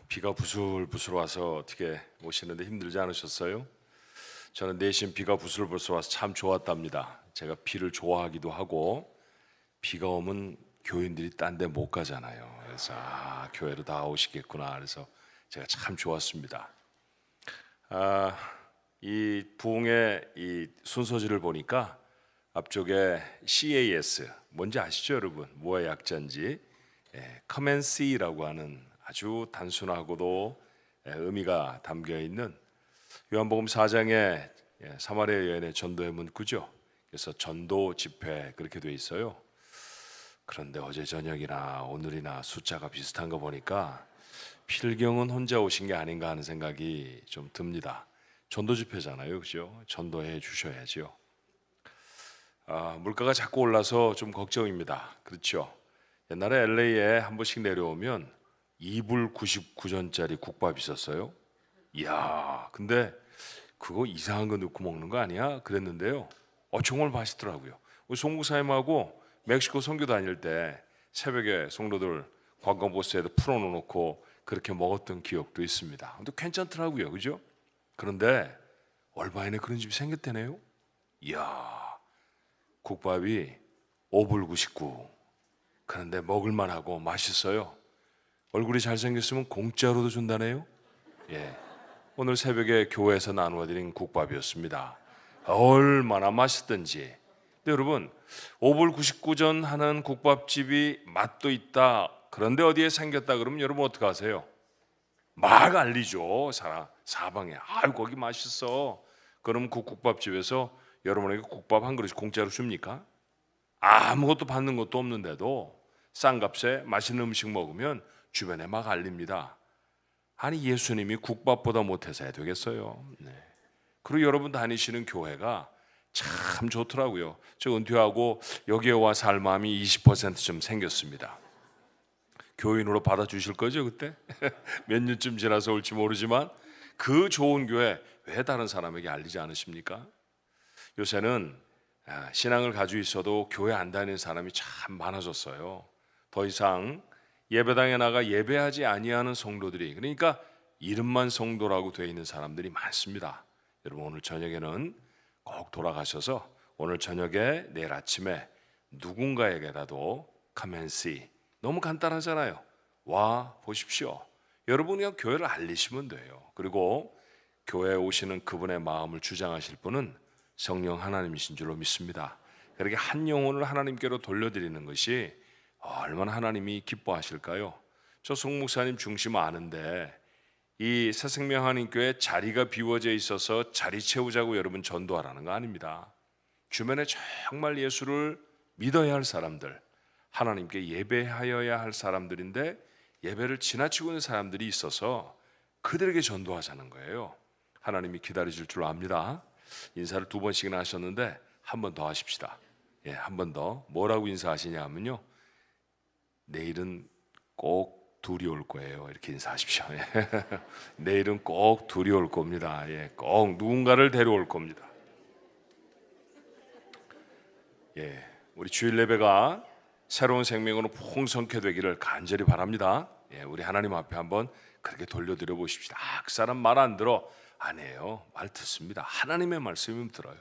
비가 부슬부슬 와서 어떻게 오시는데 힘들지 않으셨어요? 저는 내심 비가 부슬부슬 와서 참 좋았답니다. 제가 비를 좋아하기도 하고 비가 오면 교인들이 딴 데 못 가잖아요. 그래서 교회로 다 오시겠구나. 그래서 제가 참 좋았습니다. 아, 이 부흥의 이 순서지를 보니까 앞쪽에 CAS 뭔지 아시죠, 여러분? 뭐의 약자인지 Come and See라고 하는 아주 단순하고도 의미가 담겨 있는 요한복음 4장의 사마리아 여인의 전도의 문구죠. 그래서 전도 집회 그렇게 돼 있어요. 그런데 어제 저녁이나 오늘이나 숫자가 비슷한 거 보니까 필경은 혼자 오신 게 아닌가 하는 생각이 좀 듭니다. 전도 집회잖아요, 그죠? 전도해 주셔야죠. 물가가 자꾸 올라서 좀 걱정입니다. 그렇죠? 옛날에 LA에 한 번씩 내려오면 2불 99전짜리 국밥 있었어요. 이야, 근데 그거 이상한 거 넣고 먹는 거 아니야? 그랬는데요. 정말 맛있더라고요. 우리 송구사님하고 멕시코 선교 다닐 때 새벽에 성도들 관광버스에도 풀어놓고 그렇게 먹었던 기억도 있습니다. 근데 괜찮더라고요, 그죠? 그런데 얼마이네 그런 집이 생겼대네요. 이야, 국밥이 5불 99. 그런데 먹을만하고 맛있어요. 얼굴이 잘생겼으면 공짜로도 준다네요. 예, 오늘 새벽에 교회에서 나누어드린 국밥이었습니다. 얼마나 맛있던지. 근데 여러분, 5불 99전 하는 국밥집이 맛도 있다. 그런데 어디에 생겼다 그러면 여러분 어떻게 하세요? 막 알리죠. 사방에. 거기 맛있어. 그럼 그 국밥집에서 여러분에게 국밥 한 그릇 공짜로 줍니까? 아무것도 받는 것도 없는데도 싼 값에 맛있는 음식 먹으면 주변에 막 알립니다. 아니, 예수님이 국밥보다 못해서 해야 되겠어요. 네. 그리고 여러분 다니시는 교회가 참 좋더라고요. 저 은퇴하고 여기에 와 살 마음이 20%좀 생겼습니다. 교인으로 받아주실 거죠, 그때? 몇 년쯤 지나서 올지 모르지만 그 좋은 교회 왜 다른 사람에게 알리지 않으십니까? 요새는 신앙을 가지고 있어도 교회 안 다니는 사람이 참 많아졌어요. 더 이상 예배당에 나가 예배하지 아니하는 성도들이, 그러니까 이름만 성도라고 되어 있는 사람들이 많습니다. 여러분, 오늘 저녁에는 꼭 돌아가셔서 오늘 저녁에 내일 아침에 누군가에게라도 come and see. 너무 간단하잖아요. 와 보십시오. 여러분이 그냥 교회를 알리시면 돼요. 그리고 교회에 오시는 그분의 마음을 주장하실 분은 성령 하나님이신 줄로 믿습니다. 그렇게 한 영혼을 하나님께로 돌려드리는 것이 얼마나 하나님이 기뻐하실까요? 저 송 목사님 중심 아는데 이 새생명 하나님교회 자리가 비워져 있어서 자리 채우자고 여러분 전도하라는 거 아닙니다. 주변에 정말 예수를 믿어야 할 사람들, 하나님께 예배하여야 할 사람들인데 예배를 지나치고 있는 사람들이 있어서 그들에게 전도하자는 거예요. 하나님이 기다리실 줄 압니다. 인사를 2번씩이나 하셨는데 한 번 더 하십시다. 한 번 더. 뭐라고 인사하시냐 하면요, 내일은 꼭 둘이 올 거예요. 이렇게 인사하십시오. 내일은 꼭 둘이 올 겁니다. 꼭 누군가를 데려올 겁니다. 우리 주일 예배가 새로운 생명으로 풍성케 되기를 간절히 바랍니다. 우리 하나님 앞에 한번 그렇게 돌려드려 보십시다. 그 사람 말 안 들어. 아니에요. 말 듣습니다. 하나님의 말씀이면 들어요.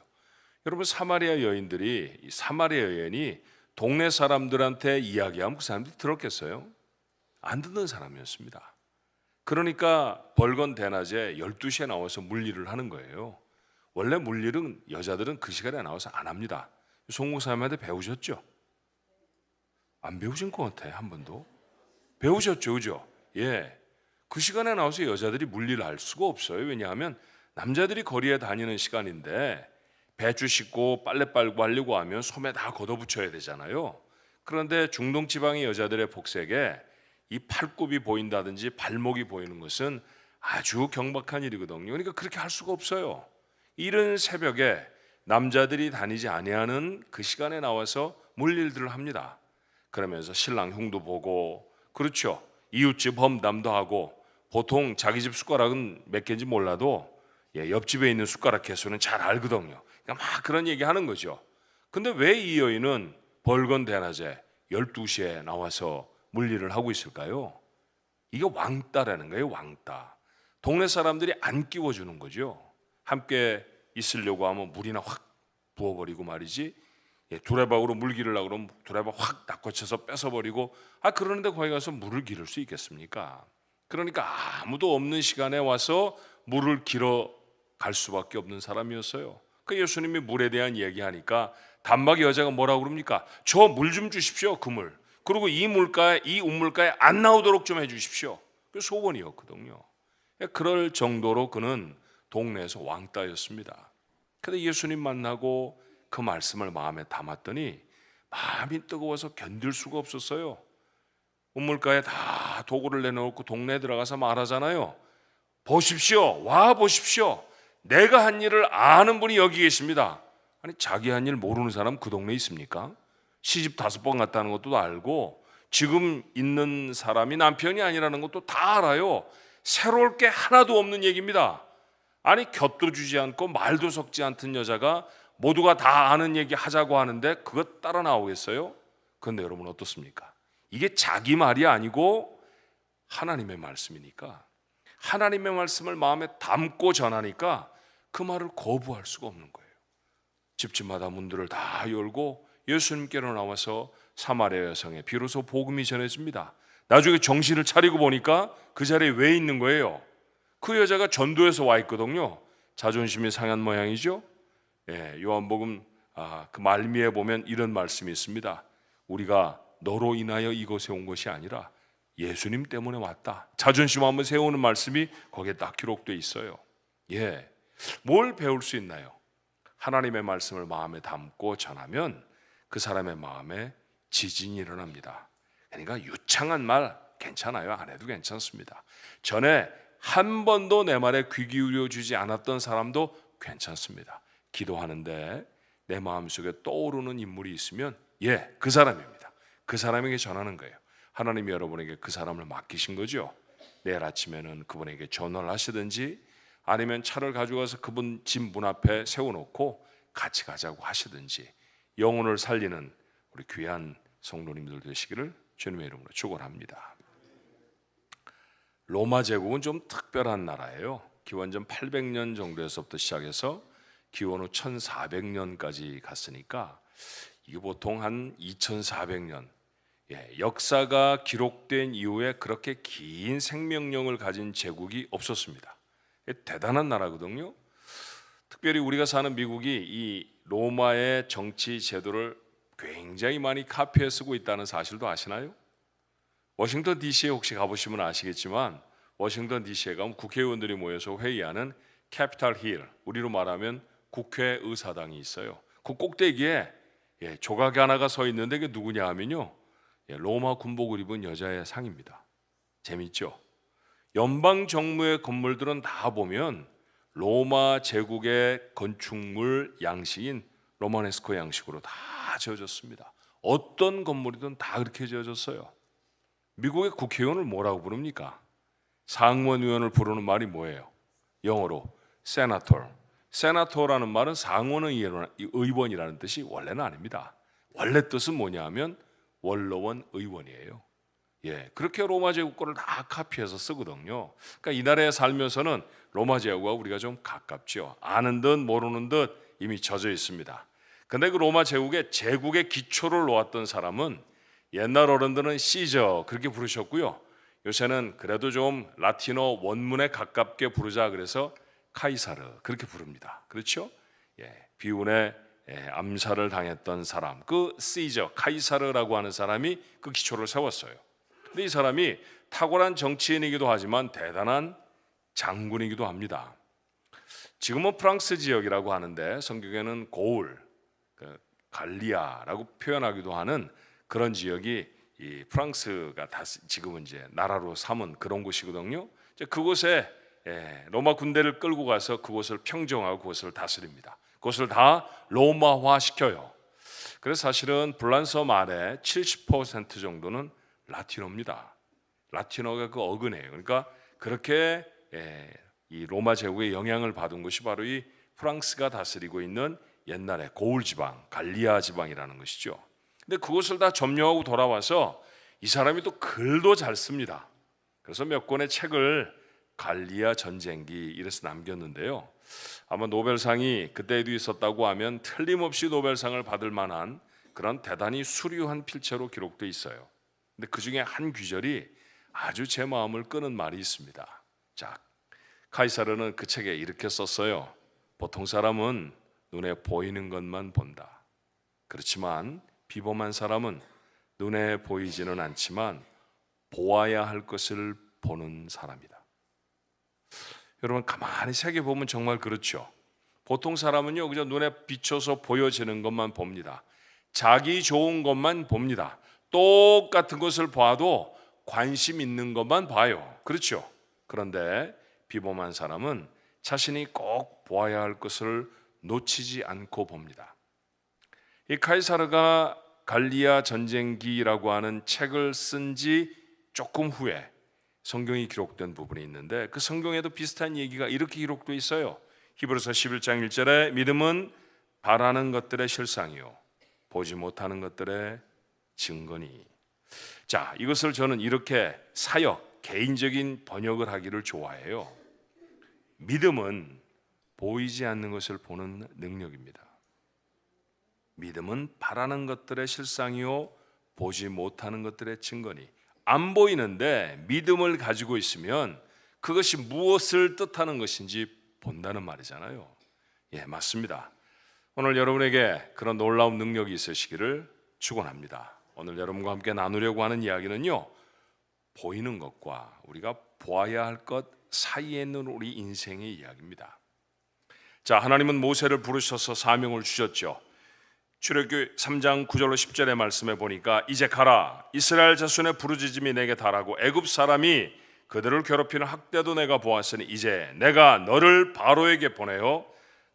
여러분, 사마리아 여인들이, 이 사마리아 여인이 동네 사람들한테 이야기하면 그 사람들이 들었겠어요? 안 듣는 사람이었습니다. 그러니까 벌건 대낮에 12시에 나와서 물일을 하는 거예요. 원래 물일은 여자들은 그 시간에 나와서 안 합니다. 송목사님한테 배우셨죠? 안 배우신 것 같아. 한 번도 배우셨죠, 그죠? 그 시간에 나와서 여자들이 물일을 할 수가 없어요. 왜냐하면 남자들이 거리에 다니는 시간인데 배추 씻고 빨래 빨고 하려고 하면 소매 다 걷어붙여야 되잖아요. 그런데 중동 지방의 여자들의 복색에 이 팔굽이 보인다든지 발목이 보이는 것은 아주 경박한 일이거든요. 그러니까 그렇게 할 수가 없어요. 이른 새벽에 남자들이 다니지 아니하는 그 시간에 나와서 물일들을 합니다. 그러면서 신랑 흉도 보고, 그렇죠, 이웃집 험담도 하고, 보통 자기 집 숟가락은 몇 개인지 몰라도 옆집에 있는 숟가락 개수는 잘 알거든요. 그러니까 막 그런 얘기 하는 거죠. 근데 왜 이 여인은 벌건 대낮에 12시에 나와서 물일을 하고 있을까요? 이게 왕따라는 거예요. 왕따. 동네 사람들이 안 끼워주는 거죠. 함께 있으려고 하면 물이나 확 부어버리고 말이지. 두레박으로 물 기르려고 그러면 두레박 확 낚아쳐서 뺏어버리고, 그러는데 거기 가서 물을 기를 수 있겠습니까? 그러니까 아무도 없는 시간에 와서 물을 길어 갈 수밖에 없는 사람이었어요. 그 예수님이 물에 대한 얘기하니까 단박이 여자가 뭐라고 그럽니까? 저 물 좀 주십시오, 그 물. 그리고 이 물가에, 이 우물가에 안 나오도록 좀 해주십시오. 그 소원이었거든요. 그럴 정도로 그는 동네에서 왕따였습니다. 근데 예수님 만나고 그 말씀을 마음에 담았더니 마음이 뜨거워서 견딜 수가 없었어요. 우물가에 다 도구를 내놓고 동네에 들어가서 말하잖아요. 보십시오, 와 보십시오. 내가 한 일을 아는 분이 여기 계십니다. 아니, 자기 한 일 모르는 사람 그 동네에 있습니까? 시집 5번 갔다는 것도 알고, 지금 있는 사람이 남편이 아니라는 것도 다 알아요. 새로울 게 하나도 없는 얘기입니다. 아니, 곁도 주지 않고 말도 섞지 않던 여자가 모두가 다 아는 얘기 하자고 하는데 그것 따라 나오겠어요? 그런데 여러분 어떻습니까? 이게 자기 말이 아니고 하나님의 말씀이니까, 하나님의 말씀을 마음에 담고 전하니까 그 말을 거부할 수가 없는 거예요. 집집마다 문들을 다 열고 예수님께로 나와서 사마리아 여성에 비로소 복음이 전해집니다. 나중에 정신을 차리고 보니까 그 자리에 왜 있는 거예요? 그 여자가 전도에서 와 있거든요. 자존심이 상한 모양이죠. 요한복음 그 말미에 보면 이런 말씀이 있습니다. 우리가 너로 인하여 이곳에 온 것이 아니라 예수님 때문에 왔다. 자존심 한번 세우는 말씀이 거기에 딱 기록되어 있어요. 뭘 배울 수 있나요? 하나님의 말씀을 마음에 담고 전하면 그 사람의 마음에 지진이 일어납니다. 그러니까 유창한 말 괜찮아요. 안 해도 괜찮습니다. 전에 한 번도 내 말에 귀 기울여 주지 않았던 사람도 괜찮습니다. 기도하는데 내 마음속에 떠오르는 인물이 있으면 그 사람입니다. 그 사람에게 전하는 거예요. 하나님이 여러분에게 그 사람을 맡기신 거죠. 내일 아침에는 그분에게 전화를 하시든지 아니면 차를 가져가서 그분 집 문 앞에 세워놓고 같이 가자고 하시든지, 영혼을 살리는 우리 귀한 성도님들 되시기를 주님의 이름으로 축원합니다. 로마 제국은 좀 특별한 나라예요. 기원전 800년 정도에서부터 시작해서 기원 후 1400년까지 갔으니까 이게 보통 한 2400년, 역사가 기록된 이후에 그렇게 긴 생명력을 가진 제국이 없었습니다. 대단한 나라거든요. 특별히 우리가 사는 미국이 이 로마의 정치 제도를 굉장히 많이 카피해 쓰고 있다는 사실도 아시나요? 워싱턴 DC에 혹시 가보시면 아시겠지만, 워싱턴 DC에 가면 국회의원들이 모여서 회의하는 캐피탈 힐, 우리로 말하면 국회의사당이 있어요. 그 꼭대기에 조각이 하나가 서 있는데 그게 누구냐 하면요, 로마 군복을 입은 여자의 상입니다. 재밌죠? 연방 정부의 건물들은 다 보면 로마 제국의 건축물 양식인 로마네스코 양식으로 다 지어졌습니다. 어떤 건물이든 다 그렇게 지어졌어요. 미국의 국회의원을 뭐라고 부릅니까? 상원의원을 부르는 말이 뭐예요? 영어로 세나토. 세나토라는 말은 상원의원이라는 뜻이 원래는 아닙니다. 원래 뜻은 뭐냐 하면 원로원 의원이에요. 그렇게 로마 제국 거를 다 카피해서 쓰거든요. 그러니까 이 나라에 살면서는 로마 제국과 우리가 좀 가깝죠. 아는 듯 모르는 듯 이미 젖어 있습니다. 근데 그 로마 제국의 기초를 놓았던 사람은 옛날 어른들은 시저 그렇게 부르셨고요. 요새는 그래도 좀 라틴어 원문에 가깝게 부르자 그래서 카이사르 그렇게 부릅니다. 그렇죠? 비운의 암살을 당했던 사람, 그 시저 카이사르라고 하는 사람이 그 기초를 세웠어요. 근데 이 사람이 탁월한 정치인이기도 하지만 대단한 장군이기도 합니다. 지금은 프랑스 지역이라고 하는데 성경에는 고을, 갈리아라고 표현하기도 하는 그런 지역이 이 프랑스가 지금은 이제 나라로 삼은 그런 곳이거든요. 이제 그곳에 로마 군대를 끌고 가서 그곳을 평정하고 그곳을 다스립니다. 그것을 다 로마화 시켜요. 그래서 사실은 불란서 말의 70% 정도는 라틴어입니다. 라틴어가 그 어근이에요. 그러니까 그렇게 이 로마 제국의 영향을 받은 것이 바로 이 프랑스가 다스리고 있는 옛날의 고을 지방, 갈리아 지방이라는 것이죠. 근데 그것을 다 점령하고 돌아와서 이 사람이 또 글도 잘 씁니다. 그래서 몇 권의 책을 갈리아 전쟁기 이래서 남겼는데요. 아마 노벨상이 그때에도 있었다고 하면 틀림없이 노벨상을 받을 만한 그런 대단히 수려한 필체로 기록되어 있어요. 근데 그 중에 한 구절이 아주 제 마음을 끄는 말이 있습니다. 자, 카이사르는 그 책에 이렇게 썼어요. 보통 사람은 눈에 보이는 것만 본다. 그렇지만 비범한 사람은 눈에 보이지는 않지만 보아야 할 것을 보는 사람이다. 여러분 가만히 생각해보면 정말 그렇죠. 보통 사람은요 그저 눈에 비춰서 보여지는 것만 봅니다. 자기 좋은 것만 봅니다. 똑같은 것을 봐도 관심 있는 것만 봐요. 그렇죠. 그런데 비범한 사람은 자신이 꼭 보아야 할 것을 놓치지 않고 봅니다. 이 카이사르가 갈리아 전쟁기라고 하는 책을 쓴 지 조금 후에 성경이 기록된 부분이 있는데 그 성경에도 비슷한 얘기가 이렇게 기록되어 있어요. 히브리서 11장 1절에 믿음은 바라는 것들의 실상이요 보지 못하는 것들의 증거니. 자, 이것을 저는 이렇게 사역, 개인적인 번역을 하기를 좋아해요. 믿음은 보이지 않는 것을 보는 능력입니다. 믿음은 바라는 것들의 실상이요 보지 못하는 것들의 증거니. 안 보이는데 믿음을 가지고 있으면 그것이 무엇을 뜻하는 것인지 본다는 말이잖아요. 예, 맞습니다. 오늘 여러분에게 그런 놀라운 능력이 있으시기를 축원합니다. 오늘 여러분과 함께 나누려고 하는 이야기는요, 보이는 것과 우리가 보아야 할 것 사이에 있는 우리 인생의 이야기입니다. 자, 하나님은 모세를 부르셔서 사명을 주셨죠. 출애굽기 3장 9절로 10절의 말씀에 보니까 이제 가라 이스라엘 자손의 부르짖음이 내게 달하고 애굽 사람이 그들을 괴롭히는 학대도 내가 보았으니 이제 내가 너를 바로에게 보내어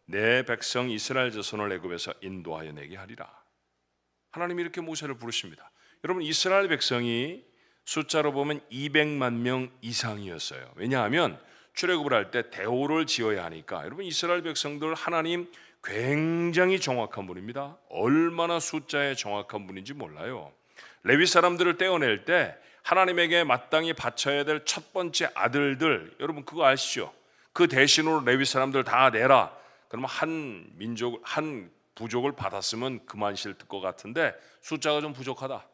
내 백성 이스라엘 자손을 애굽에서 인도하여 내게 하리라. 하나님이 이렇게 모세를 부르십니다. 여러분 이스라엘 백성이 숫자로 보면 200만 명 이상이었어요. 왜냐하면 출애굽을 할 때 대오를 지어야 하니까. 여러분 이스라엘 백성들 하나님 굉장히 정확한 분입니다. 얼마나 숫자에 정확한 분인지 몰라요. 레위 사람들을 떼어낼 때 하나님에게 마땅히 바쳐야 될 첫 번째 아들들, 여러분 그거 아시죠? 그 대신으로 레위 사람들 다 내라. 그러면 한 민족, 한 부족을 받았으면 그만실 것 같은데 숫자가 좀 부족하다.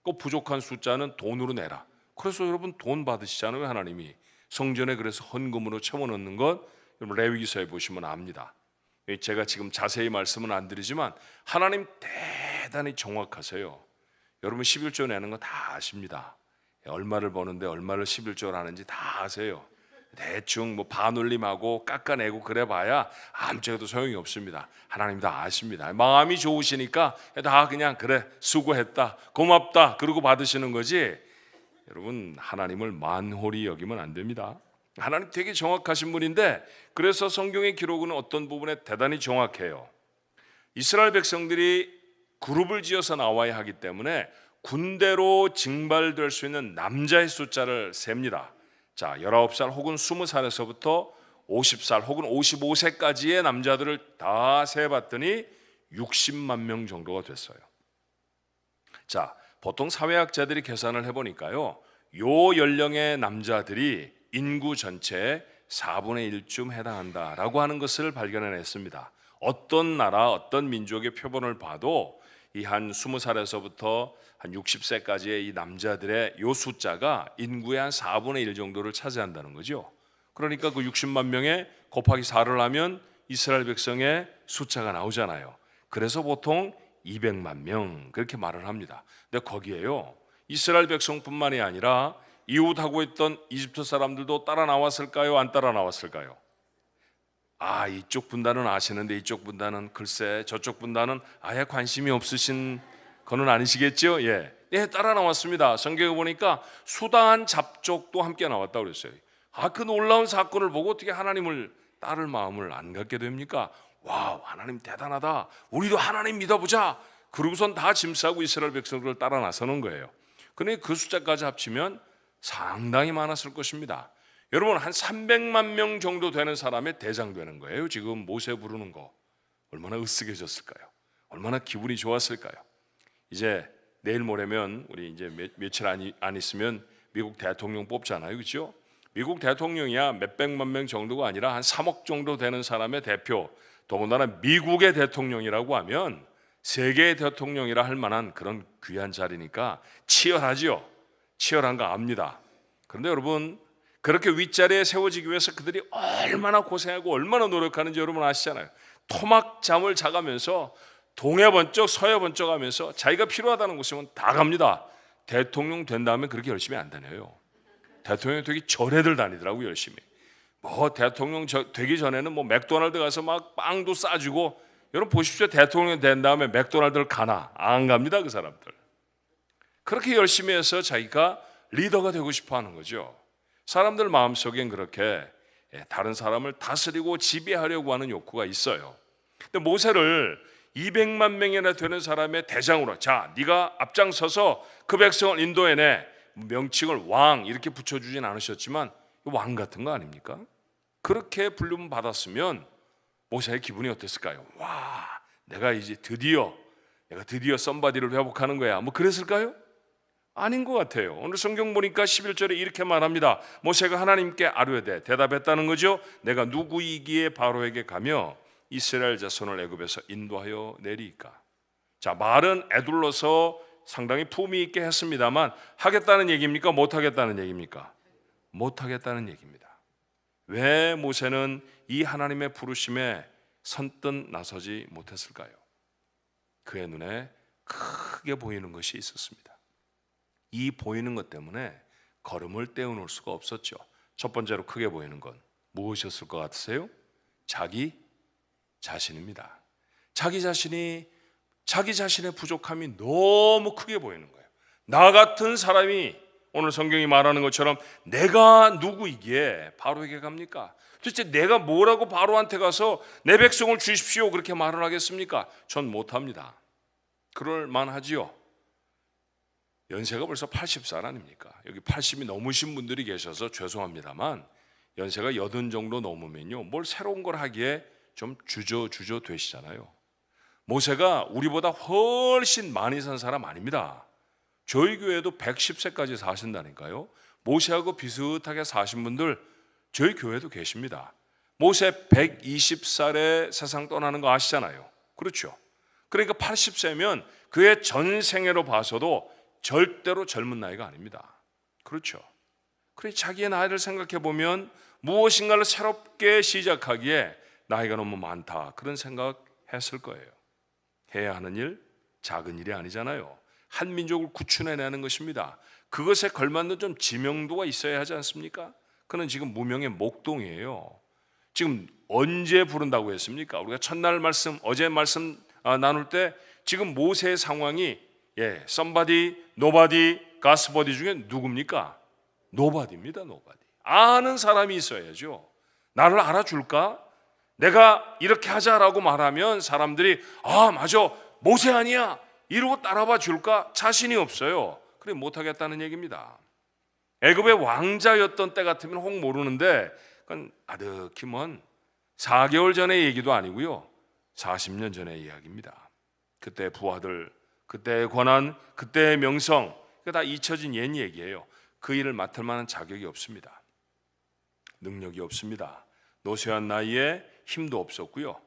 그 부족한 숫자는 돈으로 내라. 그래서 여러분 돈 받으시잖아요. 하나님이 성전에 그래서 헌금으로 채워넣는 것 여러분 레위기서에 보시면 압니다. 제가 지금 자세히 말씀은 안 드리지만 하나님 대단히 정확하세요. 여러분 11조 내는 거 다 아십니다. 얼마를 버는데 얼마를 11조를 하는지 다 아세요. 대충 뭐 반올림하고 깎아내고 그래봐야 아무짝에도 소용이 없습니다. 하나님 다 아십니다. 마음이 좋으시니까 다 그냥 그래 수고했다 고맙다 그러고 받으시는 거지. 여러분 하나님을 만홀히 여기면 안 됩니다. 하나님 되게 정확하신 분인데 그래서 성경의 기록은 어떤 부분에 대단히 정확해요. 이스라엘 백성들이 그룹을 지어서 나와야 하기 때문에 군대로 징발될 수 있는 남자의 숫자를 셉니다. 자, 19살 혹은 20살에서부터 50살 혹은 55세까지의 남자들을 다 세봤더니 60만 명 정도가 됐어요. 자, 보통 사회학자들이 계산을 해보니까요, 요 연령의 남자들이 인구 전체의 4분의 1쯤 해당한다라고 하는 것을 발견해냈습니다. 어떤 나라, 어떤 민족의 표본을 봐도 이 한 20살에서부터 한 60세까지의 이 남자들의 요 숫자가 인구의 한 4분의 1 정도를 차지한다는 거죠. 그러니까 그 60만 명에 곱하기 4를 하면 이스라엘 백성의 숫자가 나오잖아요. 그래서 보통 200만 명 그렇게 말을 합니다. 근데 거기에요, 이스라엘 백성뿐만이 아니라 이웃하고 있던 이집트 사람들도 따라 나왔을까요? 안 따라 나왔을까요? 아, 이쪽 분단은 아시는데 이쪽 분단은 글쎄 저쪽 분단은 아예 관심이 없으신 거는 아니시겠죠? 예, 따라 나왔습니다. 성경에 보니까 수단 잡족도 함께 나왔다고 그랬어요. 아, 그 놀라운 사건을 보고 어떻게 하나님을 따를 마음을 안 갖게 됩니까? 와우, 하나님 대단하다. 우리도 하나님 믿어보자. 그러고선 다 짐 싸고 이스라엘 백성들을 따라 나서는 거예요. 근데 그 숫자까지 합치면 상당히 많았을 것입니다. 여러분 한 300만 명 정도 되는 사람의 대장 되는 거예요. 지금 모세 부르는 거 얼마나 으쓱해졌을까요? 얼마나 기분이 좋았을까요? 이제 내일 모레면 우리 이제 며칠 안 있으면 미국 대통령 뽑잖아요, 그렇죠? 미국 대통령이야 몇백만 명 정도가 아니라 한 3억 정도 되는 사람의 대표, 더군다나 미국의 대통령이라고 하면 세계의 대통령이라 할 만한 그런 귀한 자리니까 치열하지요. 치열한 거 압니다. 그런데 여러분, 그렇게 윗자리에 세워지기 위해서 그들이 얼마나 고생하고 얼마나 노력하는지 여러분 아시잖아요. 토막 잠을 자가면서 동해 번쩍 서해 번쩍 하면서 자기가 필요하다는 곳이면 다 갑니다. 대통령 된 다음에 그렇게 열심히 안 다녀요. 대통령 되기 전에들 다니더라고요, 열심히. 뭐 대통령 되기 전에는 뭐 맥도날드 가서 막 빵도 싸주고, 여러분 보십시오. 대통령 된 다음에 맥도날드를 가나? 안 갑니다, 그 사람들. 그렇게 열심히 해서 자기가 리더가 되고 싶어 하는 거죠. 사람들 마음속엔 그렇게 다른 사람을 다스리고 지배하려고 하는 욕구가 있어요. 근데 모세를 200만 명이나 되는 사람의 대장으로, 자, 네가 앞장서서 그 백성을 인도해내, 명칭을 왕 이렇게 붙여주진 않으셨지만 왕 같은 거 아닙니까? 그렇게 부름 받았으면 모세의 기분이 어땠을까요? 와, 내가 드디어 썸바디를 회복하는 거야. 뭐 그랬을까요? 아닌 것 같아요. 오늘 성경 보니까 11절에 이렇게 말합니다. 모세가 하나님께 아뢰되 대답했다는 거죠. 내가 누구이기에 바로에게 가며 이스라엘 자손을 애굽에서 인도하여 내리까. 자, 말은 애둘러서 상당히 품위 있게 했습니다만 하겠다는 얘기입니까? 못하겠다는 얘기입니까? 못하겠다는 얘기입니다. 왜 모세는 이 하나님의 부르심에 선뜻 나서지 못했을까요? 그의 눈에 크게 보이는 것이 있었습니다. 이 보이는 것 때문에 걸음을 떼어놓을 수가 없었죠. 첫 번째로 크게 보이는 건 무엇이었을 것 같으세요? 자기 자신입니다. 자기 자신의 부족함이 너무 크게 보이는 거예요. 나 같은 사람이 오늘 성경이 말하는 것처럼 내가 누구이기에 바로에게 갑니까? 도대체 내가 뭐라고 바로한테 가서 내 백성을 주십시오 그렇게 말을 하겠습니까? 전 못합니다. 그럴 만하지요. 연세가 벌써 80살 아닙니까? 여기 80이 넘으신 분들이 계셔서 죄송합니다만 연세가 80 정도 넘으면요, 뭘 새로운 걸 하기에 좀 주저 되시잖아요. 모세가 우리보다 훨씬 많이 산 사람 아닙니다. 저희 교회도 110세까지 사신다니까요. 모세하고 비슷하게 사신 분들 저희 교회도 계십니다. 모세 120살에 세상 떠나는 거 아시잖아요. 그렇죠? 그러니까 80세면 그의 전생애로 봐서도 절대로 젊은 나이가 아닙니다. 그렇죠? 그래, 자기의 나이를 생각해 보면 무엇인가를 새롭게 시작하기에 나이가 너무 많다, 그런 생각했을 거예요. 해야 하는 일 작은 일이 아니잖아요. 한 민족을 구출해내는 것입니다. 그것에 걸맞는 좀 지명도가 있어야 하지 않습니까? 그는 지금 무명의 목동이에요. 지금 언제 부른다고 했습니까? 우리가 첫날 말씀, 어제 말씀 나눌 때 지금 모세의 상황이 somebody, nobody, Godbody 중에 누굽니까? nobody입니다. nobody. 아는 사람이 있어야죠. 나를 알아줄까? 내가 이렇게 하자라고 말하면 사람들이 맞아, 모세 아니야 이러고 따라봐 줄까? 자신이 없어요. 그래, 못하겠다는 얘기입니다. 애굽의 왕자였던 때 같으면 혹 모르는데 그건 아득히 먼 4개월 전의 얘기도 아니고요, 40년 전의 이야기입니다. 그때의 부하들, 그때의 권한, 그때의 명성, 그게 다 잊혀진 옛 얘기예요. 그 일을 맡을 만한 자격이 없습니다. 능력이 없습니다. 노쇠한 나이에 힘도 없었고요,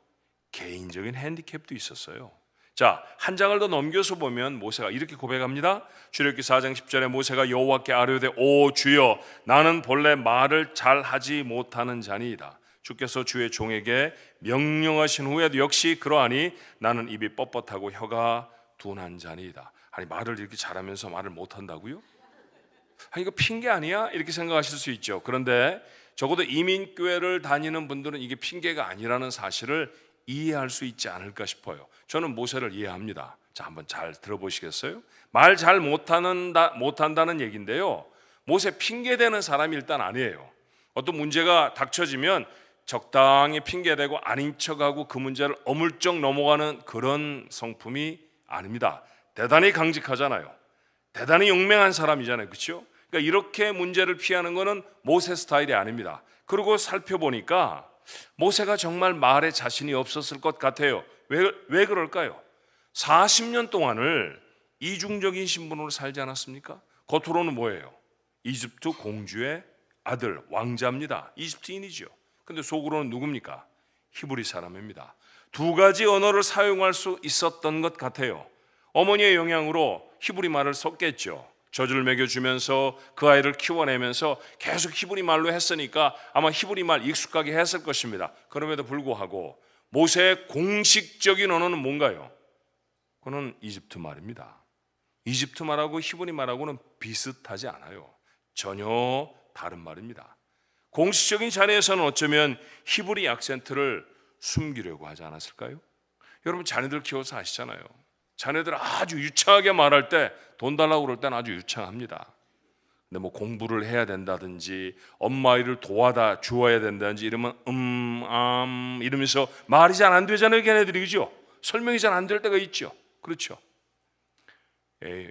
개인적인 핸디캡도 있었어요. 자, 한 장을 더 넘겨서 보면 모세가 이렇게 고백합니다. 출애굽기 4장 10절에 모세가 여호와께 아뢰되 오 주여, 나는 본래 말을 잘하지 못하는 자니이다. 주께서 주의 종에게 명령하신 후에도 역시 그러하니 나는 입이 뻣뻣하고 혀가 둔한 자니이다. 아니, 말을 이렇게 잘하면서 말을 못한다고요? 아니, 이거 핑계 아니야? 이렇게 생각하실 수 있죠. 그런데 적어도 이민교회를 다니는 분들은 이게 핑계가 아니라는 사실을 이해할 수 있지 않을까 싶어요. 저는 모세를 이해합니다. 자, 한번 잘 들어보시겠어요? 말 잘 못한다는 얘기인데요, 모세 핑계대는 사람이 일단 아니에요. 어떤 문제가 닥쳐지면 적당히 핑계대고 아닌 척하고 그 문제를 어물쩍 넘어가는 그런 성품이 아닙니다. 대단히 강직하잖아요. 대단히 용맹한 사람이잖아요. 그렇죠? 그러니까 이렇게 문제를 피하는 것은 모세 스타일이 아닙니다. 그리고 살펴보니까 모세가 정말 말에 자신이 없었을 것 같아요. 왜 그럴까요? 40년 동안을 이중적인 신분으로 살지 않았습니까? 겉으로는 뭐예요? 이집트 공주의 아들, 왕자입니다. 이집트인이죠. 근데 속으로는 누굽니까? 히브리 사람입니다. 두 가지 언어를 사용할 수 있었던 것 같아요. 어머니의 영향으로 히브리 말을 섞겠죠. 젖을 먹여주면서 그 아이를 키워내면서 계속 히브리 말로 했으니까 아마 히브리 말 익숙하게 했을 것입니다. 그럼에도 불구하고 모세의 공식적인 언어는 뭔가요? 그거는 이집트 말입니다. 이집트 말하고 히브리 말하고는 비슷하지 않아요. 전혀 다른 말입니다. 공식적인 자리에서는 어쩌면 히브리 악센트를 숨기려고 하지 않았을까요? 여러분 자녀들 키워서 아시잖아요. 자녀들 아주 유창하게 말할 때 돈 달라고 그럴 때는 아주 유창합니다. 근데 뭐 공부를 해야 된다든지 엄마 일을 도와다 주어야 된다든지 이러면 이러면서 말이 잘 안 되잖아요. 걔네들이. 그죠? 설명이 잘 안 될 때가 있죠. 그렇죠?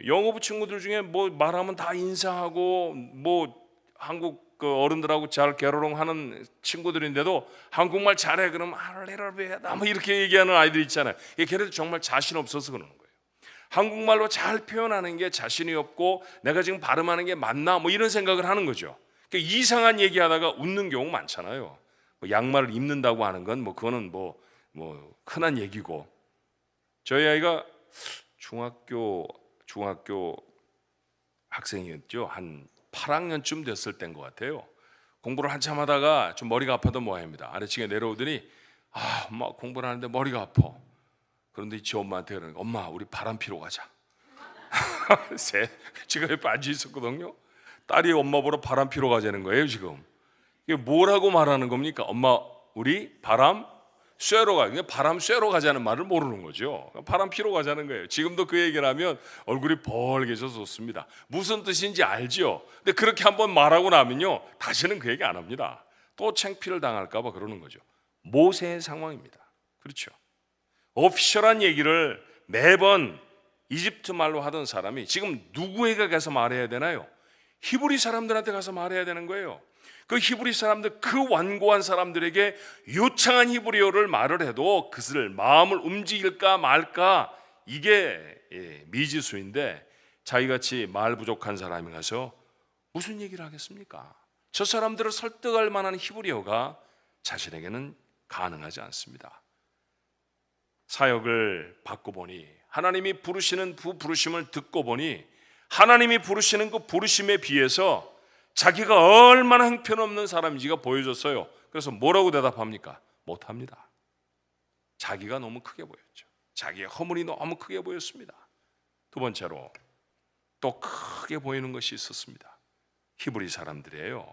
영어부 친구들 중에 뭐 말하면 다 인사하고 뭐 한국 그 어른들하고 잘 개로롱하는 친구들인데도 한국말 잘해 그러면 할렐루야 뭐 이렇게 얘기하는 아이들 있잖아요. 걔네들 정말 자신 없어서 그러는 거예요. 한국말로 잘 표현하는 게 자신이 없고 내가 지금 발음하는 게 맞나 뭐 이런 생각을 하는 거죠. 그러니까 이상한 얘기하다가 웃는 경우 많잖아요. 뭐 양말을 입는다고 하는 건 뭐 그거는 뭐 흔한 얘기고. 저희 아이가 중학교 학생이었죠. 한 8학년쯤 됐을 때인 것 같아요. 공부를 한참 하다가 좀 머리가 아파도 뭐합니다. 아래층에 내려오더니 엄마 공부를 하는데 머리가 아파. 그런데 지 엄마한테 그러는 거야. 엄마 우리 바람 피러 가자. 제가 옆에 앉아 있었거든요. 딸이 엄마 보러 바람 피러 가자는 거예요 지금. 이게 뭐라고 말하는 겁니까? 엄마 우리 바람 쐬러 가. 바람 쐬러 가자는 말을 모르는 거죠. 바람 피러 가자는 거예요. 지금도 그 얘기를 하면 얼굴이 벌게져서 좋습니다. 무슨 뜻인지 알죠. 근데 그렇게 한번 말하고 나면요 다시는 그 얘기 안 합니다. 또 창피를 당할까 봐 그러는 거죠. 모세의 상황입니다. 그렇죠. 오피셜한 얘기를 매번 이집트 말로 하던 사람이 지금 누구에게 가서 말해야 되나요? 히브리 사람들한테 가서 말해야 되는 거예요. 그 히브리 사람들, 그 완고한 사람들에게 유창한 히브리어를 말을 해도 그들 마음을 움직일까 말까 이게 미지수인데 자기같이 말 부족한 사람이 가서 무슨 얘기를 하겠습니까? 저 사람들을 설득할 만한 히브리어가 자신에게는 가능하지 않습니다. 사역을 받고 보니 하나님이 부르시는 그 부르심을 듣고 보니 하나님이 부르시는 그 부르심에 비해서 자기가 얼마나 형편없는 사람인지가 보여졌어요. 그래서 뭐라고 대답합니까? 못합니다. 자기가 너무 크게 보였죠. 자기의 허물이 너무 크게 보였습니다. 두 번째로 또 크게 보이는 것이 있었습니다. 히브리 사람들이에요.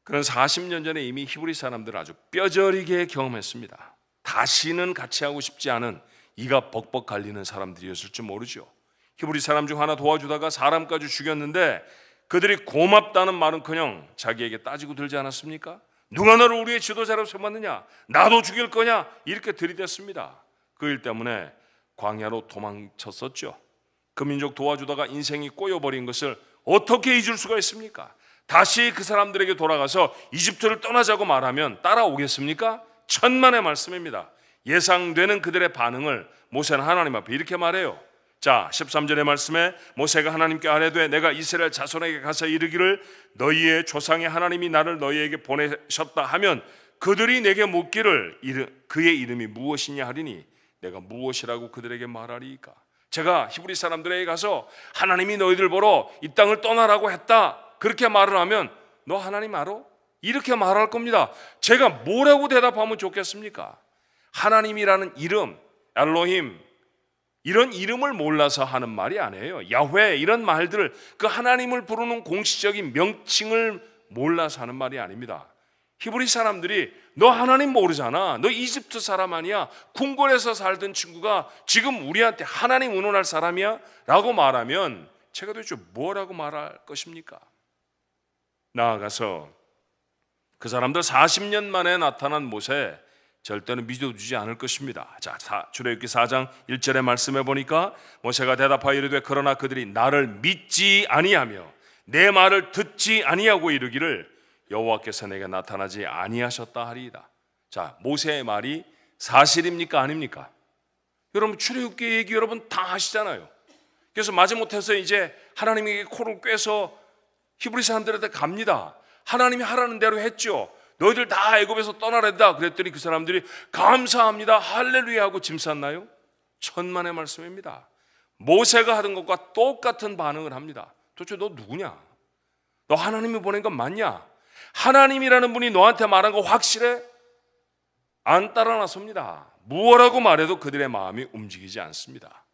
그런 40년 전에 이미 히브리 사람들은 아주 뼈저리게 경험했습니다. 다시는 같이 하고 싶지 않은 이가 벅벅 갈리는 사람들이었을지 모르죠. 히브리 사람 중 하나 도와주다가 사람까지 죽였는데 그들이 고맙다는 말은커녕 자기에게 따지고 들지 않았습니까? 누가 너를 우리의 지도자로 삼았느냐? 나도 죽일 거냐? 이렇게 들이댔습니다. 그 일 때문에 광야로 도망쳤었죠. 그 민족 도와주다가 인생이 꼬여버린 것을 어떻게 잊을 수가 있습니까? 다시 그 사람들에게 돌아가서 이집트를 떠나자고 말하면 따라오겠습니까? 천만의 말씀입니다. 예상되는 그들의 반응을 모세는 하나님 앞에 이렇게 말해요. 자, 13절의 말씀에 모세가 하나님께 아뢰되 내가 이스라엘 자손에게 가서 이르기를 너희의 조상의 하나님이 나를 너희에게 보내셨다 하면 그들이 내게 묻기를 그의 이름이 무엇이냐 하리니 내가 무엇이라고 그들에게 말하리이까? 제가 히브리 사람들에게 가서 하나님이 너희들 보러 이 땅을 떠나라고 했다 그렇게 말을 하면 너 하나님 알아? 이렇게 말할 겁니다. 제가 뭐라고 대답하면 좋겠습니까? 하나님이라는 이름, 엘로힘 이런 이름을 몰라서 하는 말이 아니에요. 야훼 이런 말들을 그 하나님을 부르는 공식적인 명칭을 몰라서 하는 말이 아닙니다. 히브리 사람들이 너 하나님 모르잖아. 너 이집트 사람 아니야. 궁궐에서 살던 친구가 지금 우리한테 하나님 의논할 사람이야? 라고 말하면 제가 도대체 뭐라고 말할 것입니까? 나아가서 그 사람들 40년 만에 나타난 모세 절대로 믿어주지 않을 것입니다. 자, 출애굽기 4장 1절의 말씀해 보니까 모세가 대답하여 이르되 그러나 그들이 나를 믿지 아니하며 내 말을 듣지 아니하고 이르기를 여호와께서 내게 나타나지 아니하셨다 하리이다. 자, 모세의 말이 사실입니까 아닙니까? 여러분 출애굽기 얘기 여러분 다 아시잖아요. 그래서 마지못해서 이제 하나님에게 코를 꿰서 히브리 사람들한테 갑니다. 하나님이 하라는 대로 했죠. 너희들 다 애굽에서 떠나란다. 그랬더니 그 사람들이 감사합니다, 할렐루야 하고 짐 쌌나요? 천만의 말씀입니다. 모세가 하던 것과 똑같은 반응을 합니다. 도대체 너 누구냐? 너 하나님이 보낸 건 맞냐? 하나님이라는 분이 너한테 말한 거 확실해? 안 따라 나섭니다. 무엇라고 말해도 그들의 마음이 움직이지 않습니다.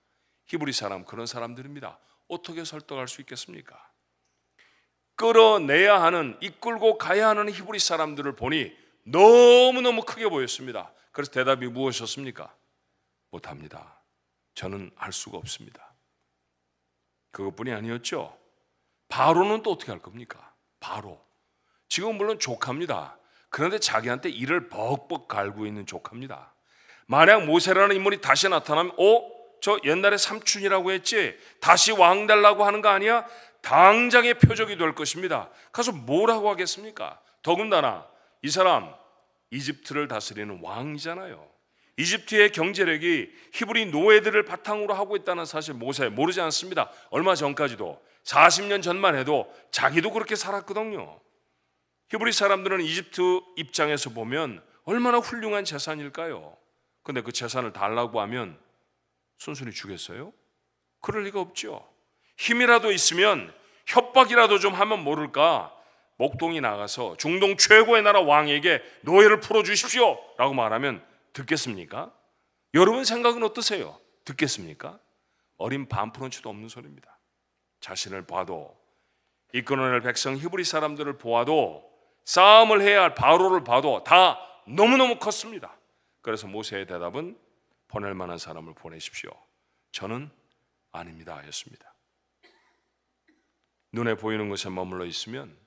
히브리 사람, 그런 사람들입니다. 어떻게 설득할 수 있겠습니까? 끌어내야 하는, 이끌고 가야 하는 히브리 사람들을 보니 너무너무 크게 보였습니다. 그래서 대답이 무엇이었습니까? 못합니다. 저는 할 수가 없습니다. 그것뿐이 아니었죠. 바로는 또 어떻게 할 겁니까? 바로 지금 물론 조카입니다. 그런데 자기한테 이를 벅벅 갈고 있는 조카입니다. 만약 모세라는 인물이 다시 나타나면 저 옛날에 삼촌이라고 했지? 다시 왕 달라고 하는 거 아니야? 당장의 표적이 될 것입니다. 가서 뭐라고 하겠습니까? 더군다나 이 사람 이집트를 다스리는 왕이잖아요. 이집트의 경제력이 히브리 노예들을 바탕으로 하고 있다는 사실 모세 모르지 않습니다. 얼마 전까지도 40년 전만 해도 자기도 그렇게 살았거든요. 히브리 사람들은 이집트 입장에서 보면 얼마나 훌륭한 재산일까요? 근데 그 재산을 달라고 하면 순순히 주겠어요? 그럴 리가 없죠. 힘이라도 있으면, 협박이라도 좀 하면 모를까 목동이 나가서 중동 최고의 나라 왕에게 노예를 풀어주십시오 라고 말하면 듣겠습니까? 여러분 생각은 어떠세요? 듣겠습니까? 어린 반프런치도 없는 소리입니다. 자신을 봐도, 이끌어낼 백성 히브리 사람들을 보아도, 싸움을 해야 할 바로를 봐도 다 너무너무 컸습니다. 그래서 모세의 대답은 보낼 만한 사람을 보내십시오. 저는 아닙니다 였습니다. 눈에 보이는 것에 머물러 있으면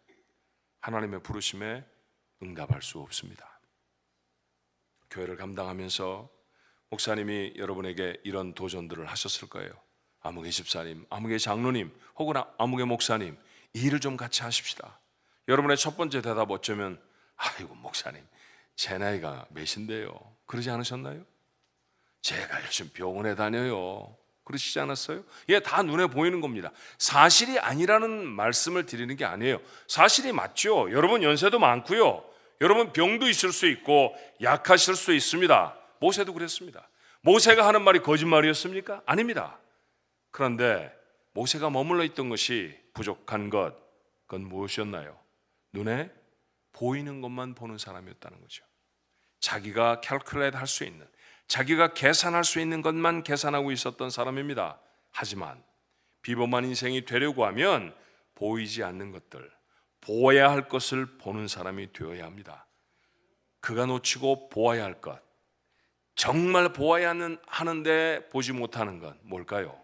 하나님의 부르심에 응답할 수 없습니다. 교회를 감당하면서 목사님이 여러분에게 이런 도전들을 하셨을 거예요. 아무개 집사님, 아무개 장로님, 혹은 아무개 목사님, 이 일을 좀 같이 하십시다. 여러분의 첫 번째 대답 어쩌면 아이고 목사님, 제 나이가 몇인데요? 그러지 않으셨나요? 제가 요즘 병원에 다녀요. 그러시지 않았어요? 예, 다 눈에 보이는 겁니다. 사실이 아니라는 말씀을 드리는 게 아니에요. 사실이 맞죠. 여러분 연세도 많고요. 여러분 병도 있을 수 있고 약하실 수 있습니다. 모세도 그랬습니다. 모세가 하는 말이 거짓말이었습니까? 아닙니다. 그런데 모세가 머물러 있던 것이 부족한 것, 그건 무엇이었나요? 눈에 보이는 것만 보는 사람이었다는 거죠. 자기가 캘큘레이트 할 수 있는, 자기가 계산할 수 있는 것만 계산하고 있었던 사람입니다. 하지만 비범한 인생이 되려고 하면 보이지 않는 것들, 보아야 할 것을 보는 사람이 되어야 합니다. 그가 놓치고 보아야 할 것, 정말 보아야 하는데 보지 못하는 건 뭘까요?